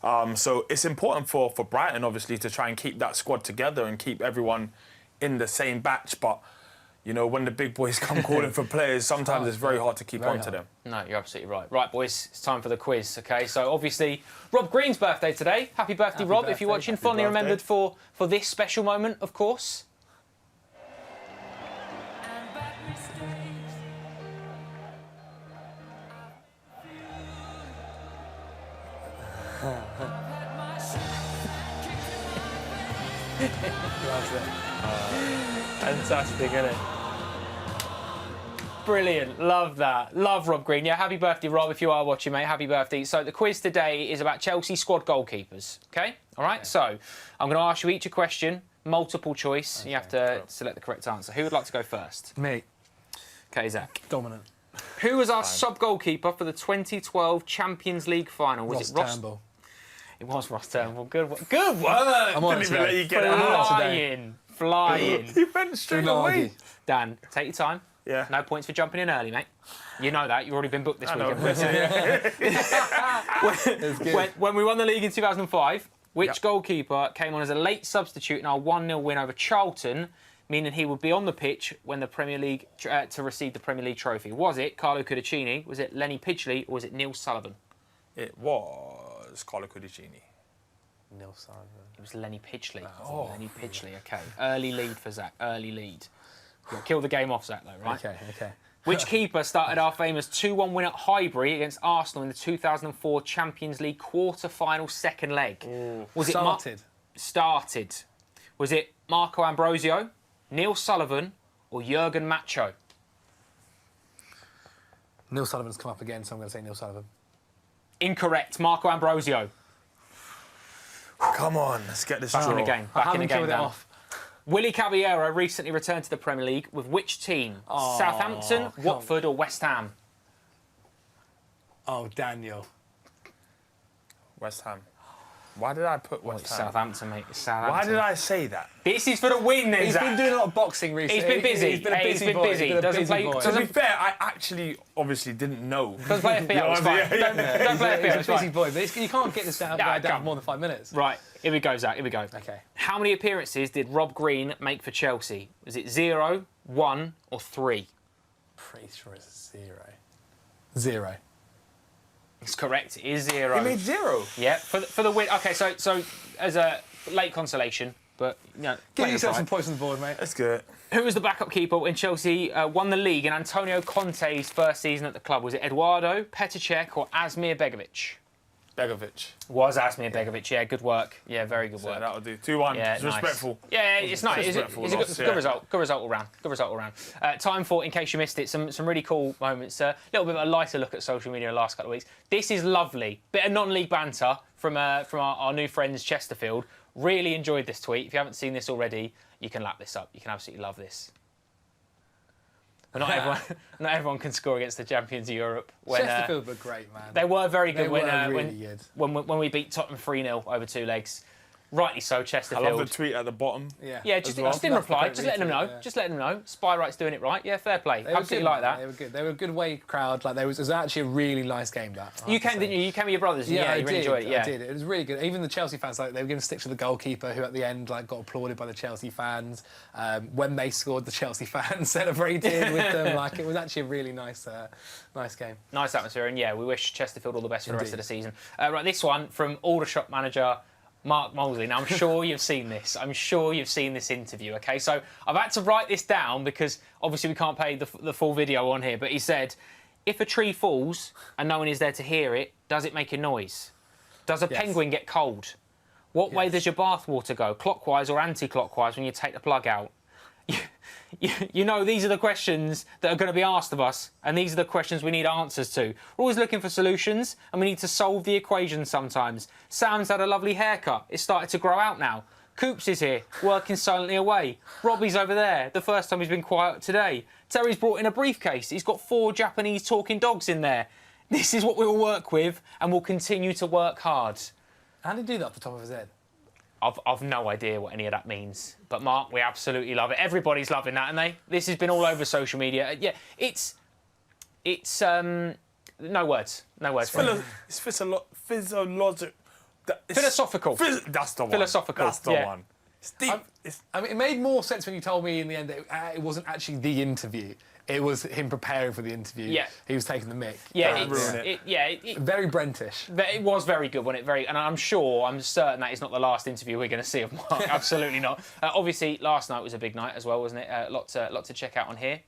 So it's important for Brighton, obviously, to try and keep that squad together and keep everyone in the same batch. But you know, when the big boys come calling for players, sometimes it's very hard to keep on to them. No, you're absolutely right. Right, boys, it's time for the quiz, OK? So, obviously, Rob Green's birthday today. Happy birthday, Rob, if you're watching. Fondly remembered for this special moment, of course. Fantastic, isn't it? Brilliant. Love that. Love Rob Green. Yeah, happy birthday, Rob, if you are watching, mate. Happy birthday. So the quiz today is about Chelsea squad goalkeepers, OK? All right, so I'm going to ask you each a question, multiple choice. Okay, you have to select the correct answer. Who would like to go first? Me. OK, Zach. Dominant. Who was our sub-goalkeeper for the 2012 Champions League final? Was it Ross Turnbull? It was Ross Turnbull. Good work. Good work. I'm on Didn't even let you get it out. Flying. You went straight away. Dan, take your time. Yeah. No points for jumping in early, mate. You know that. You've already been booked this weekend. When we won the league in 2005, which goalkeeper came on as a late substitute in our 1-0 win over Charlton, meaning he would be on the pitch when the Premier League to receive the Premier League trophy? Was it Carlo Cudicini, was it Lenny Pidgley, or was it Neil Sullivan? It was Carlo Cudicini. Neil Sullivan. It was Lenny Pidgley. Lenny Pidgley, OK. Early lead for Zach, early lead. You'll kill the game off, Zach, though, right? OK. Which keeper started our famous 2-1 win at Highbury against Arsenal in the 2004 Champions League quarter-final second leg? Was Started. Started. Was it Marco Ambrosio, Neil Sullivan, or Jurgen Macho? Neil Sullivan's come up again, so I'm going to say Neil Sullivan. Incorrect. Marco Ambrosio. Come on, let's get this Back in the game. Back in the game now. Willie Caballero recently returned to the Premier League with which team? Southampton, Watford, or West Ham? Oh, Daniel. West Ham. Why did I put West Ham? Southampton, mate. It's Southampton. Why did I say that? This is for the win, then, He's Zach. been doing a lot of boxing recently. He's been busy. He's been a busy boy. Doesn't play. To be fair, I actually obviously didn't know. Doesn't play FPL. It's fine. Don't play FPL. He's a busy boy, but you can't get this down for more than 5 minutes. Right, here we go, Zach. Here we go. Okay. How many appearances did Rob Green make for Chelsea? Was it 0, 1, or 3? Pretty sure it's 0. 0. It's correct. It is 0. He made 0. Yeah, for the win. Okay, so as a late consolation, but you know, Give yourself some points on the board, mate. That's good. Who was the backup keeper when Chelsea won the league in Antonio Conte's first season at the club? Was it Eduardo, Petr Cech, or Asmir Begovic? Begovic. Was Asmir Begovic? Yeah, good work. Yeah, very good work. So that'll do. 2-1. Yeah, it's nice. respectful. Yeah, it's nice. It's a good result. Good result all round. Good result all round. Time for, in case you missed it, some really cool moments. A little bit of a lighter look at social media the last couple of weeks. This is lovely. Bit of non-league banter from our new friends Chesterfield. Really enjoyed this tweet. If you haven't seen this already, you can lap this up. You can absolutely love this. But not everyone can score against the champions of Europe. Chesterfield were great, man. They were very good They were really good. when we beat Tottenham 3-0 over 2 legs. Rightly so, I Chesterfield. love the tweet at the bottom. Yeah, just well. didn't reply. Just letting them know. Yeah. Just letting them know. Spy Right's doing it right. Yeah, fair play. They were Absolutely good, like that. They were good. They were a good away crowd. Like it was actually a really nice game. That You came, didn't you? You came with your brothers. Yeah, You really enjoyed it. Yeah, I did. It was really good. Even the Chelsea fans, like they were going to stick to the goalkeeper, who at the end like got applauded by the Chelsea fans. When they scored, the Chelsea fans celebrated with them. Like it was actually a really nice game. Nice atmosphere, and yeah, we wish Chesterfield all the best for the rest of the season. Right, this one from Aldershot manager Mark Molesley. Now, I'm sure you've seen this. I'm sure you've seen this interview, OK? So I've had to write this down because obviously we can't play the full video on here, but he said, if a tree falls and no one is there to hear it, does it make a noise? Does a penguin get cold? What way does your bathwater go, clockwise or anti-clockwise when you take the plug out? You know, these are the questions that are going to be asked of us, and these are the questions we need answers to. We're always looking for solutions, and we need to solve the equation sometimes. Sam's had a lovely haircut. It's started to grow out now. Coops is here, working silently away. Robbie's over there, the first time he's been quiet today. Terry's brought in a briefcase. He's got 4 Japanese talking dogs in there. This is what we'll work with, and we'll continue to work hard. How did he do that off the top of his head? I've no idea what any of that means. But, Mark, we absolutely love it. Everybody's loving that, and this has been all over social media. Yeah, it's no words. No words for it. It's physiological. Philosophical. That's the one. Philosophical. That's the one. It's deep. I mean, it made more sense when you told me in the end that it wasn't actually the interview. It was him preparing for the interview. Yeah. He was taking the mick. Yeah, Very Brentish. It was very good, wasn't it? And I'm certain that is not the last interview we're going to see of Mark. Absolutely not. Obviously, last night was a big night as well, wasn't it? A lot to check out on here.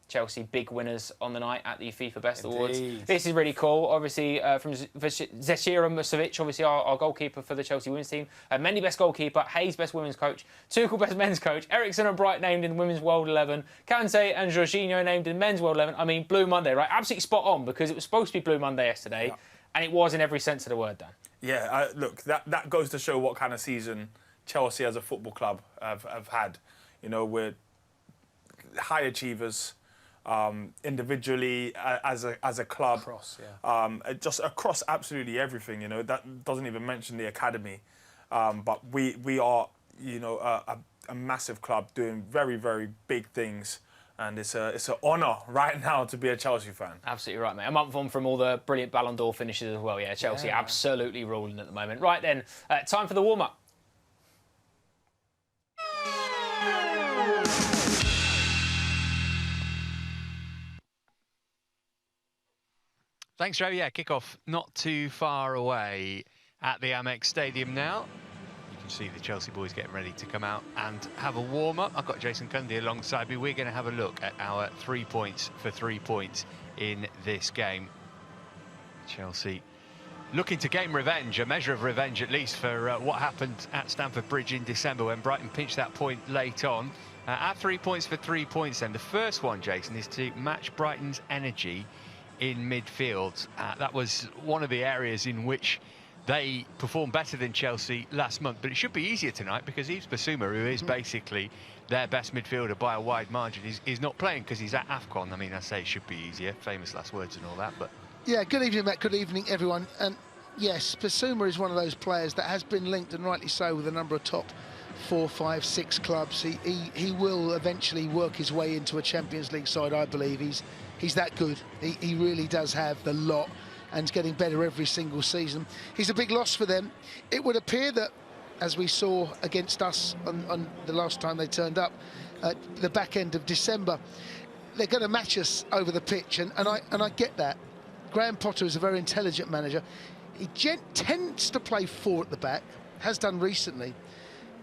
Chelsea big winners on the night at the FIFA Best Awards. This is really cool. Obviously, from Zecira Musovic, obviously our goalkeeper for the Chelsea women's team. Mendy best goalkeeper, Hayes best women's coach, Tuchel best men's coach, Eriksson and Bright named in women's World 11, Kanté and Jorginho named in men's World 11. I mean, Blue Monday, right? Absolutely spot on because it was supposed to be Blue Monday yesterday, and it was in every sense of the word, Dan. Yeah, look, that goes to show what kind of season Chelsea as a football club have had. You know, we're high achievers. Individually, as a club, just across absolutely everything. You know, that doesn't even mention the academy, but we are, you know, a massive club doing very, very big things, and it's an honour right now to be a Chelsea fan. Absolutely right, mate. A month on from all the brilliant Ballon d'Or finishes as well. Yeah, Chelsea absolutely ruling at the moment. Right then, time for the warm up. Thanks, Joe. Yeah, kick-off not too far away at the Amex Stadium now. You can see the Chelsea boys getting ready to come out and have a warm-up. I've got Jason Cundy alongside me. We're going to have a look at our 3 points for 3 points in this game. Chelsea looking to gain revenge, a measure of revenge at least, for what happened at Stamford Bridge in December when Brighton pinched that point late on. At 3 points for 3 points then. The first one, Jason, is to match Brighton's energy in midfield. That was one of the areas in which they performed better than Chelsea last month, but it should be easier tonight because Yves Bissouma, who is basically their best midfielder by a wide margin, is not playing because he's at AFCON. I mean, I say it should be easier, famous last words and all that, but... Yeah, good evening, Matt. Good evening, everyone. And yes, Bissouma is one of those players that has been linked, and rightly so, with a number of top 4, 5, 6 clubs. He will eventually work his way into a Champions League side, I believe. He's that good. He really does have the lot, and is getting better every single season. He's a big loss for them. It would appear that, as we saw against us on the last time they turned up, at the back end of December, they're going to match us over the pitch, and I get that. Graham Potter is a very intelligent manager. He tends to play 4 at the back, has done recently,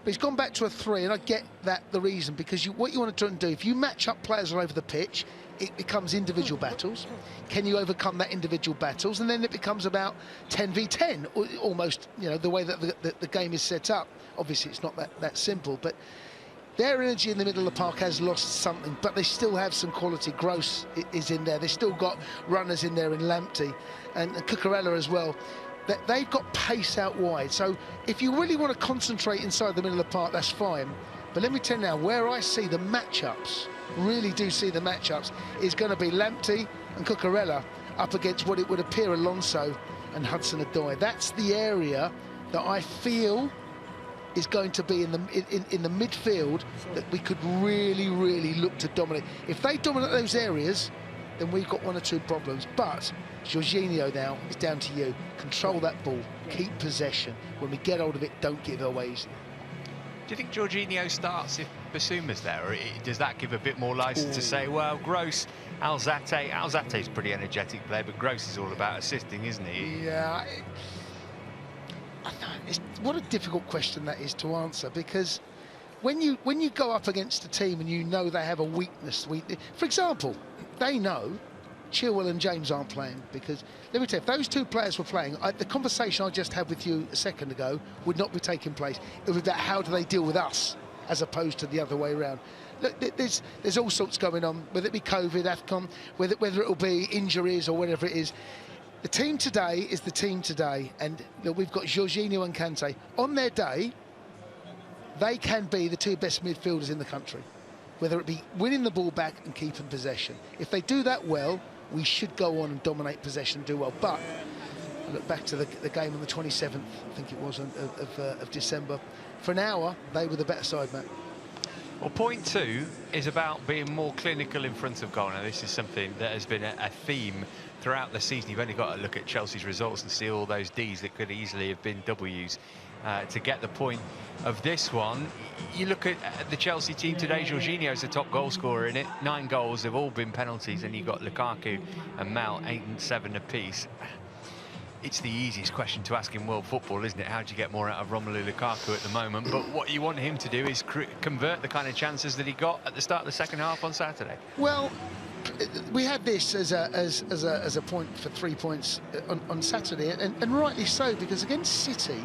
but he's gone back to a 3, and I get that the reason, because what you want to try and do, if you match up players all over the pitch, it becomes individual battles. Can you overcome that individual battles? And then it becomes about 10v10, almost, you know, the way that the game is set up. Obviously, it's not that simple, but their energy in the middle of the park has lost something, but they still have some quality. Gross is in there. They've still got runners in there in Lamptey and Cucurella as well. They've got pace out wide. So if you really want to concentrate inside the middle of the park, that's fine. But let me tell you now, where I see the matchups, really do see the matchups, is going to be Lamptey and Cucurella up against what it would appear Alonso and Hudson-Odoi. That's the area that I feel is going to be in the midfield that we could really look to dominate. If they dominate those areas, then we've got 1 or 2 problems. But Jorginho now, it's down to you. Control that ball, keep possession. When we get hold of it, don't give it away easily. Do you think Jorginho starts if Bissouma's there, or does that give a bit more licence to say, well, Gross, Alzate's a pretty energetic player, but Gross is all about assisting, isn't he? Yeah. What a difficult question that is to answer, because when you go up against a team and you know they have a weakness, for example, they know Chilwell and James aren't playing, because let me tell you, if those 2 players were playing, the conversation I just had with you a second ago would not be taking place. It was about how do they deal with us as opposed to the other way around. Look, there's all sorts going on, whether it be COVID, AFCON, whether it'll be injuries or whatever it is. The team today is the team today, and look, we've got Jorginho and Kanté. On their day, they can be the 2 best midfielders in the country, whether it be winning the ball back and keeping possession. If they do that well, we should go on and dominate possession and do well. But I look back to the game on the 27th, I think it was, of December. For an hour, they were the better side, Matt. Well, point 2 is about being more clinical in front of goal. Now, this is something that has been a theme throughout the season. You've only got to look at Chelsea's results and see all those Ds that could easily have been Ws to get the point of this one. You look at the Chelsea team today, Jorginho's the top goal scorer in it. 9 goals have all been penalties, and you've got Lukaku and Mount 8 and 7 apiece. It's the easiest question to ask in world football, isn't it? How do you get more out of Romelu Lukaku at the moment? But what you want him to do is convert the kind of chances that he got at the start of the second half on Saturday. Well, we had this as a point for 3 points on Saturday, and rightly so, because against City,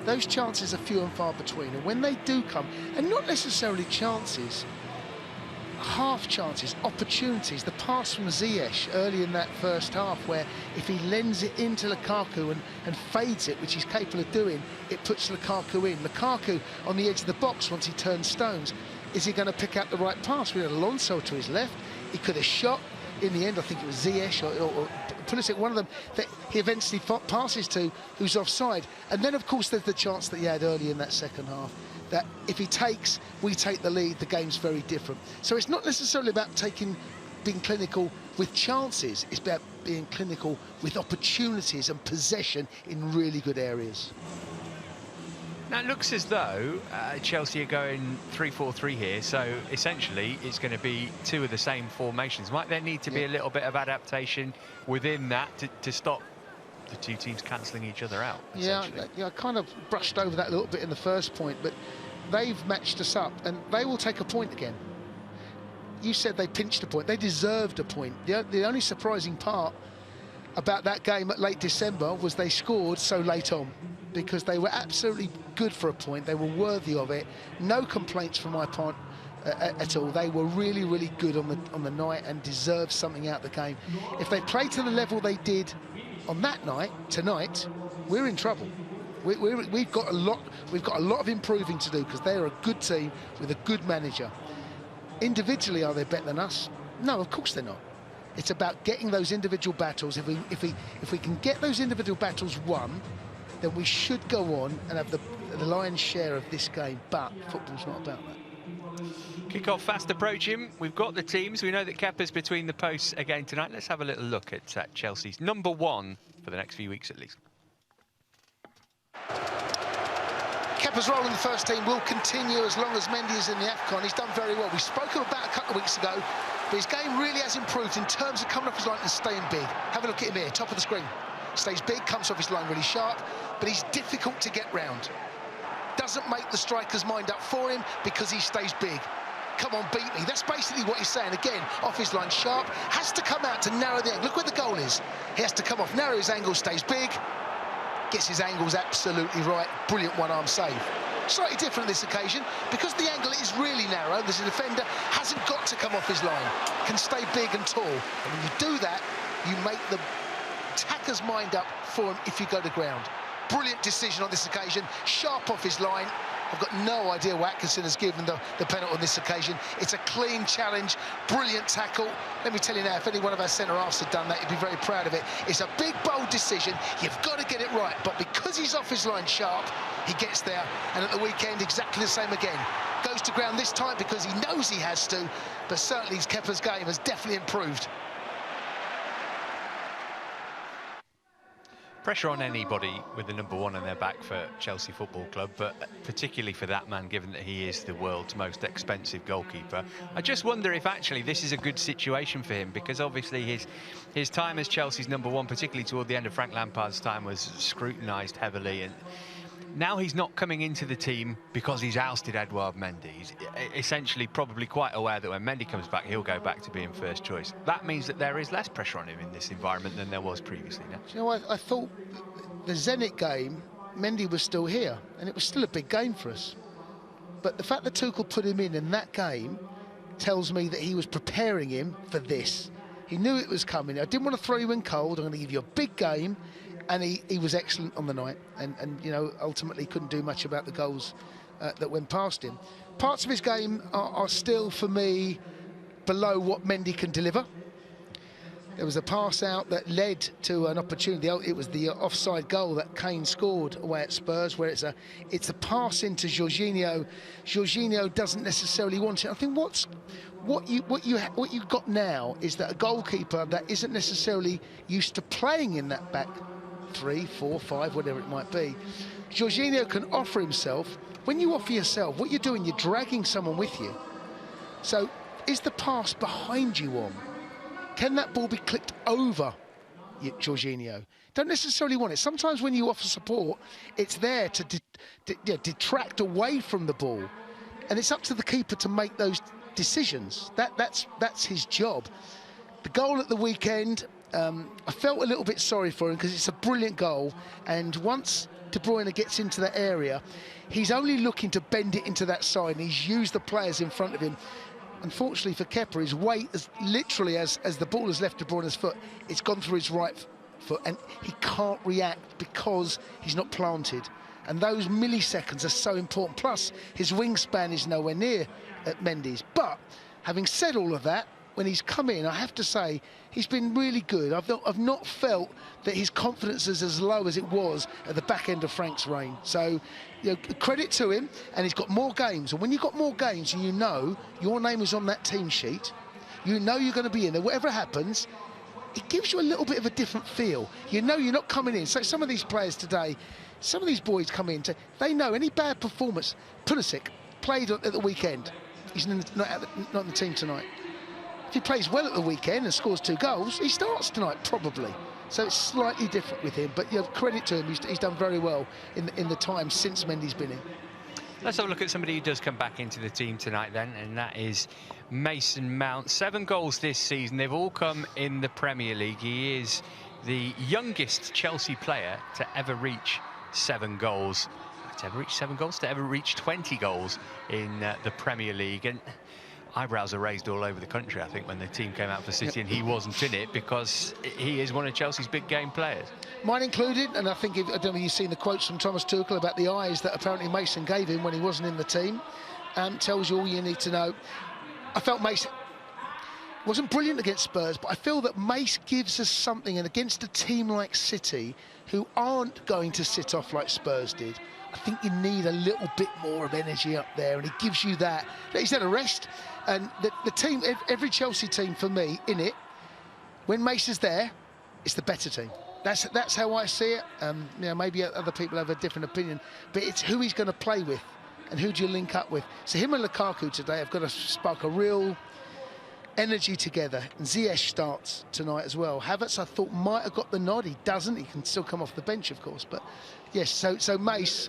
those chances are few and far between. And when they do come, and not necessarily chances, half chances, opportunities. The pass from Ziyech early in that first half, where if he lends it into Lukaku and fades it, which he's capable of doing, it puts Lukaku in. Lukaku on the edge of the box once he turns stones. Is he going to pick out the right pass? We had Alonso to his left. He could have shot. In the end, I think it was Ziyech or Pulisic, one of them that he eventually passes to, who's offside. And then, of course, there's the chance that he had early in that second half, that if he takes, we take the lead, the game's very different. So it's not necessarily about being clinical with chances, it's about being clinical with opportunities and possession in really good areas. Now, it looks as though Chelsea are going 3-4-3 here, so essentially it's going to be 2 of the same formations. Might there need to be a little bit of adaptation within that to stop the 2 teams cancelling each other out? Yeah, I kind of brushed over that a little bit in the first point, but they've matched us up, and they will take a point again. You said they pinched a point. They deserved a point. The only surprising part about that game at late December was they scored so late on, because they were absolutely good for a point. They were worthy of it. No complaints from my part at all. They were really good on the night and deserved something out of the game. If they play to the level they did on that night, tonight, we're in trouble. We've got a lot of improving to do, because they're a good team with a good manager. Individually, are they better than us? No, of course they're not. It's about getting those individual battles. If we can get those individual battles won, then we should go on and have the lion's share of this game. But football's not about that. Kick-off fast approaching. We've got the teams. We know that Kepa's between the posts again tonight. Let's have a little look at Chelsea's number 1 for the next few weeks at least. Kepa's role in the first team will continue as long as Mendy is in the AFCON. He's done very well. We spoke about a couple of weeks ago, but his game really has improved in terms of coming off his line and staying big. Have a look at him here, top of the screen. Stays big, comes off his line really sharp, but he's difficult to get round. Doesn't make the striker's mind up for him because he stays big. Come on, beat me. That's basically what he's saying. Again, off his line sharp, has to come out to narrow the angle. Look where the goal is. He has to come off, narrow his angle, stays big, gets his angles absolutely right. Brilliant one-arm save. Slightly different this occasion, because the angle is really narrow. The defender hasn't got to come off his line, can stay big and tall. And when you do that, you make the attacker's mind up for him if you go to ground. Brilliant decision on this occasion, sharp off his line, I've got no idea what Atkinson has given the penalty on this occasion. It's a clean challenge, brilliant tackle. Let me tell you now, if any one of our centre-halves had done that, he'd be very proud of it. It's a big, bold decision. You've got to get it right. But because he's off his line sharp, he gets there. And at the weekend, exactly the same again. Goes to ground this time because he knows he has to. But certainly, Kepa's game has definitely improved. Pressure on anybody with the number 1 on their back for Chelsea Football Club, but particularly for that man, given that he is the world's most expensive goalkeeper. I just wonder if actually this is a good situation for him, because obviously his time as Chelsea's number 1, particularly toward the end of Frank Lampard's time, was scrutinised heavily, and now he's not coming into the team because he's ousted Edouard Mendy. He's essentially probably quite aware that when Mendy comes back, he'll go back to being first choice. That means that there is less pressure on him in this environment than there was previously. Now. You know, I thought the Zenit game, Mendy was still here, and it was still a big game for us. But the fact that Tuchel put him in that game tells me that he was preparing him for this. He knew it was coming. I didn't want to throw you in cold. I'm going to give you a big game. And he was excellent on the night, and you know, ultimately couldn't do much about the goals that went past him. Parts of his game are still, for me, below what Mendy can deliver. There was a pass out that led to an opportunity. It was the offside goal that Kane scored away at Spurs, where it's a pass into Jorginho. Jorginho doesn't necessarily want it. I think what you got now is that a goalkeeper that isn't necessarily used to playing in that back 3, 4, 5, whatever it might be. Jorginho can offer himself. When you offer yourself, what you're doing, you're dragging someone with you. So is the pass behind you on? Can that ball be clicked over Jorginho? Don't necessarily want it. Sometimes when you offer support, it's there to detract away from the ball. And it's up to the keeper to make those decisions. That's his job. The goal at the weekend, I felt a little bit sorry for him because it's a brilliant goal, and once De Bruyne gets into that area, he's only looking to bend it into that side, and he's used the players in front of him. Unfortunately for Kepa, his weight is literally, as the ball has left De Bruyne's foot, it's gone through his right foot, and he can't react because he's not planted. And those milliseconds are so important. Plus, his wingspan is nowhere near at Mendy's. But having said all of that, when he's come in, I have to say, he's been really good. I've not felt that his confidence is as low as it was at the back end of Frank's reign. So, you know, credit to him, and he's got more games. And when you've got more games and you know your name is on that team sheet, you know you're going to be in there, whatever happens, it gives you a little bit of a different feel. You know you're not coming in. So some of these players today, some of these boys come in, they know any bad performance. Pulisic played at the weekend. He's not in the team tonight. If he plays well at the weekend and scores 2 goals, he starts tonight, probably. So it's slightly different with him, but you know, credit to him, he's done very well in the time since Mendy's been in. Let's have a look at somebody who does come back into the team tonight then, and that is Mason Mount. 7 goals this season. They've all come in the Premier League. He is the youngest Chelsea player to ever reach 7 goals. To ever reach 20 goals in the Premier League. And eyebrows are raised all over the country, I think, when the team came out for City and he wasn't in it, because he is one of Chelsea's big game players. Mine included, and I think, I don't know if you've seen the quotes from Thomas Tuchel about the eyes that apparently Mason gave him when he wasn't in the team. Tells you all you need to know. I felt Mason wasn't brilliant against Spurs, but I feel that Mace gives us something, and against a team like City, who aren't going to sit off like Spurs did, I think you need a little bit more of energy up there, and he gives you that. He's had a rest, and the team, every Chelsea team for me, in it, when Mace is there, it's the better team. That's how I see it. You know, maybe other people have a different opinion, but it's who he's going to play with and who do you link up with. So him and Lukaku today have got to spark a real energy together, and Ziyech starts tonight as well. Havertz, I thought, might have got the nod. He doesn't. He can still come off the bench, of course, but yes. So Mace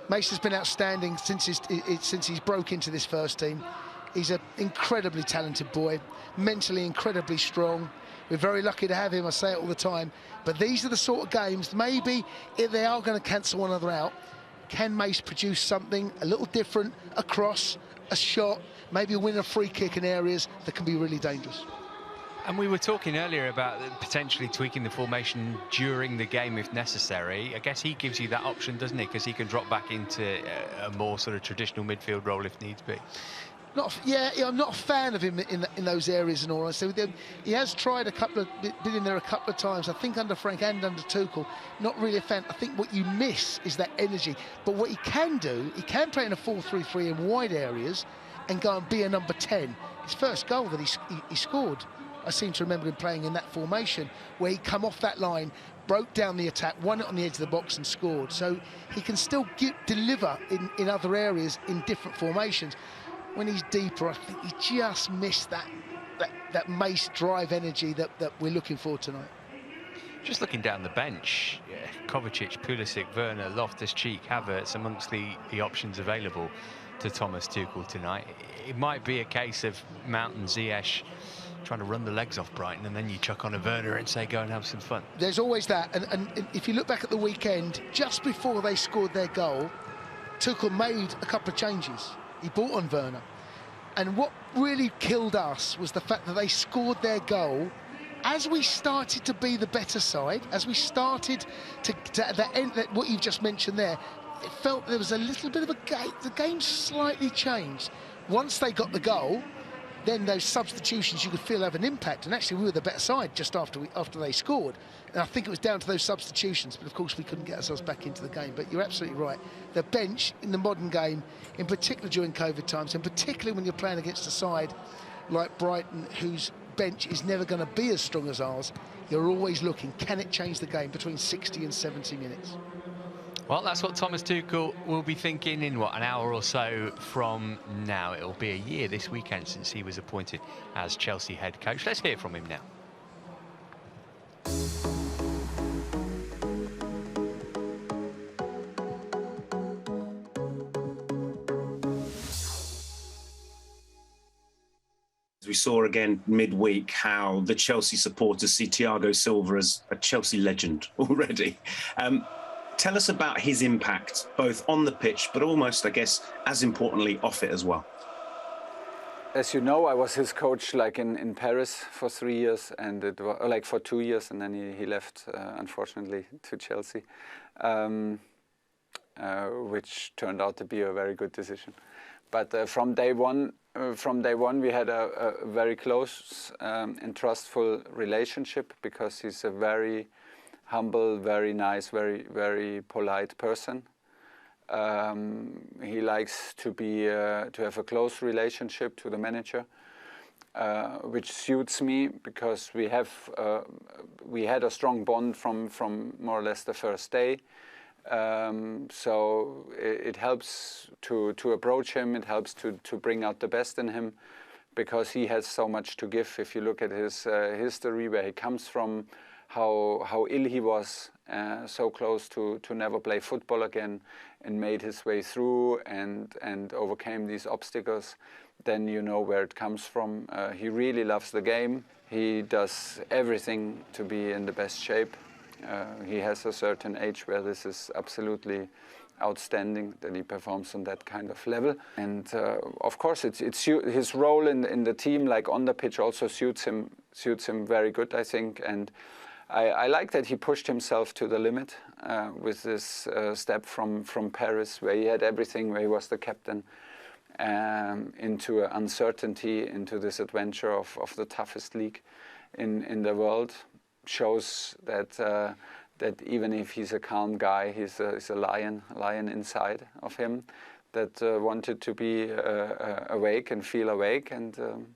has been outstanding since he's broke into this first team. He's an incredibly talented boy, mentally incredibly strong. We're very lucky to have him. I say it all the time. But these are the sort of games, maybe if they are going to cancel one another out, can Mace produce something a little different, a cross, a shot, maybe win a free kick in areas that can be really dangerous? And we were talking earlier about potentially tweaking the formation during the game if necessary. I guess he gives you that option, doesn't he? Because he can drop back into a more sort of traditional midfield role if needs be. I'm not a fan of him in those areas and all. I say he has tried been in there a couple of times. I think under Frank and under Tuchel. Not really a fan. I think what you miss is that energy. But what he can do, he can play in a 4-3-3 in wide areas and go and be a number 10. His first goal that he scored, I seem to remember him playing in that formation where he come off that line, broke down the attack, won it on the edge of the box and scored. So he can still deliver in other areas in different formations. When he's deeper, I think he just missed that Mace drive energy that we're looking for tonight. Just looking down the bench, Kovacic, Pulisic, Werner, Loftus-Cheek, Havertz amongst the options available to Thomas Tuchel tonight. It might be a case of Mount and Ziyech trying to run the legs off Brighton, and then you chuck on a Werner and say, go and have some fun. There's always that, and if you look back at the weekend, just before they scored their goal, Tuchel made a couple of changes. He brought on Werner. And what really killed us was the fact that they scored their goal as we started to be the better side, as we started to the end, what you've just mentioned there, it felt there was a little bit of a game. The game slightly changed. Once they got the goal, then those substitutions you could feel have an impact. And actually, we were the better side just after they scored. And I think it was down to those substitutions. But of course, we couldn't get ourselves back into the game. But you're absolutely right. The bench in the modern game, in particular during COVID times, and particularly when you're playing against a side like Brighton, whose bench is never going to be as strong as ours, you're always looking, can it change the game between 60 and 70 minutes? Well, that's what Thomas Tuchel will be thinking in, an hour or so from now. It'll be a year this weekend since he was appointed as Chelsea head coach. Let's hear from him now. We saw again midweek how the Chelsea supporters see Thiago Silva as a Chelsea legend already. Tell us about his impact, both on the pitch, but almost, I guess, as importantly, off it as well. As you know, I was his coach in Paris for 3 years, and it was for 2 years, and then he left, unfortunately, to Chelsea, which turned out to be a very good decision. But from day one, we had a very close and trustful relationship, because he's a very humble, very nice, very, very polite person. He likes to have a close relationship to the manager, which suits me, because we had a strong bond from more or less the first day. So it helps to approach him. It helps to bring out the best in him, because he has so much to give. If you look at his history, where he comes from, how ill he was, so close to never play football again, and made his way through and overcame these obstacles, then you know where it comes from. He really loves the game. He does everything to be in the best shape. He has a certain age where this is absolutely outstanding, that he performs on that kind of level. And of course, it's his role in the team, like on the pitch, also suits him very good, I think. And I like that he pushed himself to the limit with this step from Paris, where he had everything, where he was the captain, into uncertainty, into this adventure of the toughest league in the world. Shows that even if he's a calm guy, he's a lion inside of him, that wanted to be awake and feel awake. And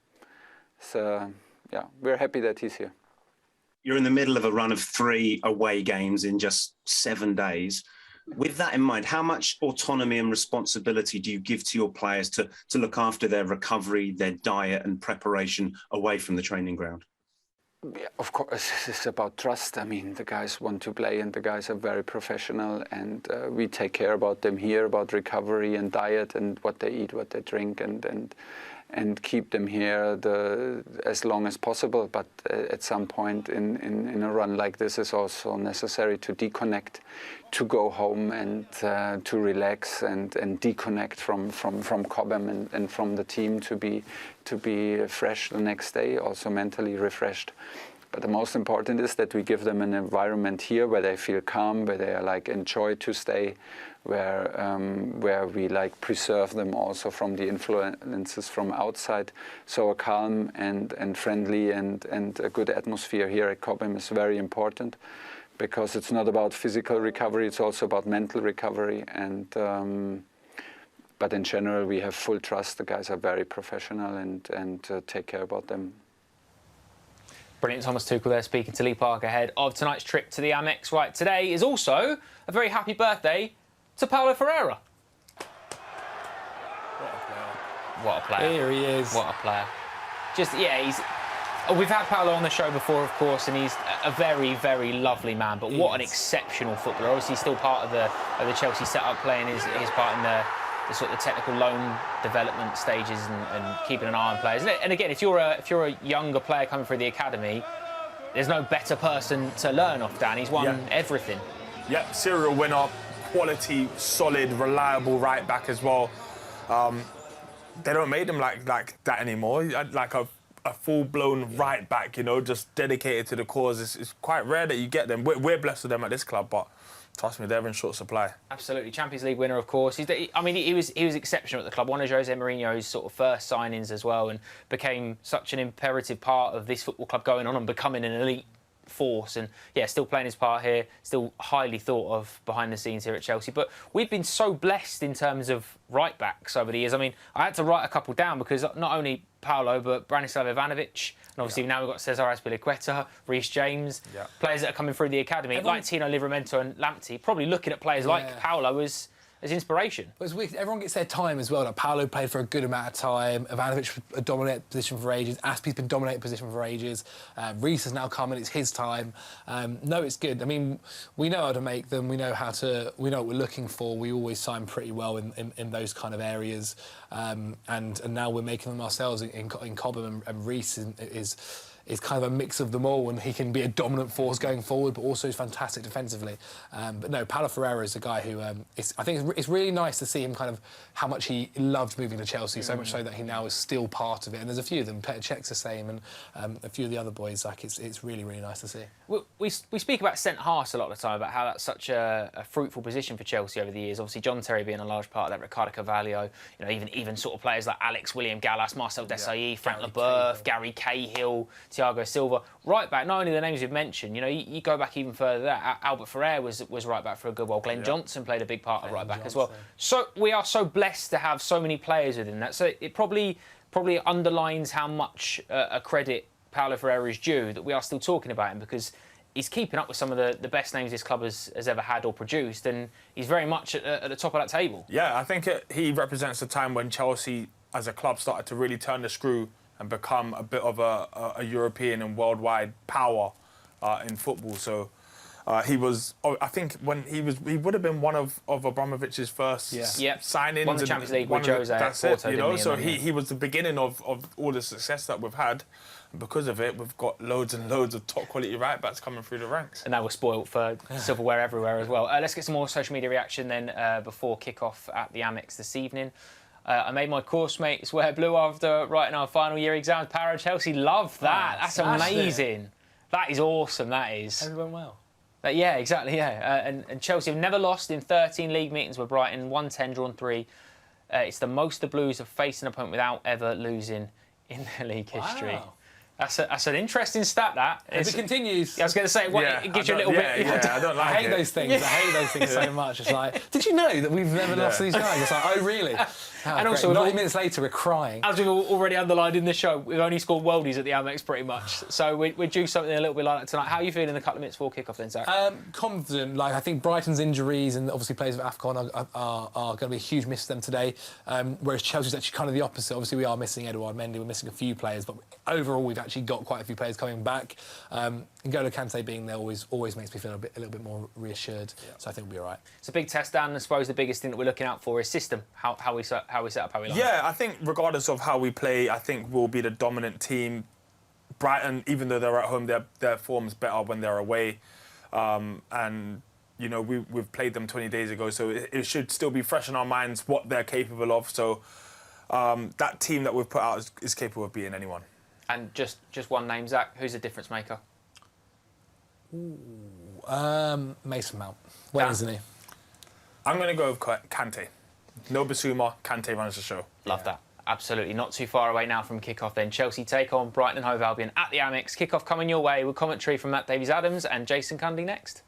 so, yeah, we're happy that he's here. You're in the middle of a run of 3 away games in just 7 days. With that in mind, how much autonomy and responsibility do you give to your players to look after their recovery, their diet and preparation away from the training ground? Yeah, of course, it's about trust. I mean, the guys want to play, and the guys are very professional, and we take care about them here, about recovery and diet and what they eat, what they drink, and and keep them here as long as possible. But at some point in a run like this, is also necessary to deconnect, to go home and to relax and deconnect from Cobham and from the team to be fresh the next day, also mentally refreshed. But the most important is that we give them an environment here where they feel calm, where they are like enjoy to stay, where we like preserve them also from the influences from outside. So a calm and friendly and a good atmosphere here at Cobham is very important, because it's not about physical recovery, it's also about mental recovery. And but in general, we have full trust. The guys are very professional and take care about them. Brilliant. Thomas Tuchel there speaking to Lee Park ahead of tonight's trip to the Amex. Right, today is also a very happy birthday to Paulo Ferreira. What a player. Here he is. What a player. Just, yeah, we've had Paulo on the show before, of course, and he's a very, very lovely man, but what an exceptional footballer. Obviously, still part of the Chelsea setup, playing his part in the sort of the technical loan development stages and keeping an eye on players. And again, if you're a younger player coming through the academy, there's no better person to learn off, Dan. He's won everything. Yeah, serial winner, quality, solid, reliable right back as well. They don't make them like that anymore. Like a full-blown right back, you know, just dedicated to the cause. It's quite rare that you get them. We're blessed with them at this club, but trust me, they're in short supply. Absolutely. Champions League winner, of course. He was exceptional at the club. One of Jose Mourinho's sort of first signings as well, and became such an imperative part of this football club going on and becoming an elite force. And yeah, still playing his part here, still highly thought of behind the scenes here at Chelsea. But we've been so blessed in terms of right backs over the years. I mean, I had to write a couple down because not only Paulo, but Branislav Ivanovic, and obviously now we've got Cesar Azpilicueta, Reece James, players that are coming through the academy, like Tino Livramento and Lamptey, probably looking at players like Paulo as inspiration. Everyone gets their time as well. Like Paulo played for a good amount of time. Ivanovic a dominant position for ages. Aspi's been dominating position for ages. Reece has now come and it's his time. No, it's good. I mean, we know how to make them. We know what we're looking for. We always sign pretty well in those kind of areas. And now we're making them ourselves in Cobham, and Reece is kind of a mix of them all, and he can be a dominant force going forward, but also is fantastic defensively. But no, Paulo Ferreira is a guy who I think it's really nice to see him kind of how much he loved moving to Chelsea, so much so that he now is still part of it. And there's a few of them. Petr Cech's the same, and a few of the other boys. Like it's really, really nice to see. We speak about centre-halves a lot of the time, about how that's such a fruitful position for Chelsea over the years. Obviously, John Terry being a large part of that, Ricardo Carvalho, you know, even sort of players like Alex William Gallas, Marcel Desailly, Frank Leboeuf, Gary Cahill, Thiago Silva. Right back, not only the names you've mentioned, you know, you go back even further than that. Albert Ferrer was right back for a good while. Glenn Johnson played a big part of right back as well. So we are so blessed to have so many players within that. So it probably underlines how much a credit Paulo Ferreira is due that we are still talking about him, because he's keeping up with some of the best names this club has ever had or produced, and he's very much at the top of that table. Yeah, I think he represents a time when Chelsea as a club started to really turn the screw and become a bit of a European and worldwide power in football. So he was, I think, when he would have been one of Abramovich's first signings. Won the Champions League with Jose. That's it, you know. So he was the beginning of all the success that we've had. And because of it, we've got loads and loads of top quality right backs coming through the ranks. And now we're spoilt for silverware everywhere as well. Let's get some more social media reaction then before kick-off at the Amex this evening. I made my course mates wear blue after writing our final year exams. Power of Chelsea, love that. That's amazing. That is awesome, that is. Everyone well. Yeah, exactly, yeah. And Chelsea have never lost in 13 league meetings with Brighton, won 10, drawn 3. It's the most the Blues have faced an opponent without ever losing in their league history. That's an interesting stat, that. If it continues. I was going to say, it gives you a little bit... I don't like it. I hate those things. I hate those things so much. It's like, did you know that we've never lost these guys? It's like, oh, really? And also, 90 minutes later, we're crying. As we've already underlined in the show, we've only scored worldies at the Amex pretty much. So we're due something a little bit like that tonight. How are you feeling in the couple of minutes before kick-off then, Zach? Confident. Like, I think Brighton's injuries and obviously players of AFCON are going to be a huge miss for them today. Whereas Chelsea's actually kind of the opposite. Obviously, we are missing Edouard Mendy. We're missing a few players. But overall, we've actually actually got quite a few players coming back. N'Golo Kanté being there always makes me feel a little bit more reassured. So I think we'll be all right. It's a big test, Dan. I suppose the biggest thing that we're looking out for is system. How we set up, how we like. Yeah, I think regardless of how we play, I think we'll be the dominant team. Brighton, even though they're at home, their form's better when they're away. And you know, we've played them 20 days ago, so it should still be fresh in our minds what they're capable of. So that team that we've put out is capable of beating anyone. And just one name, Zach. Who's the difference maker? Mason Mount. Where isn't he? I'm going to go with Kanté. No Basuma, Kanté runs the show. Love that. Absolutely. Not too far away now from kick-off then. Chelsea take on Brighton and Hove Albion at the Amex. Kick-off coming your way with commentary from Matt Davies-Adams and Jason Cundy next.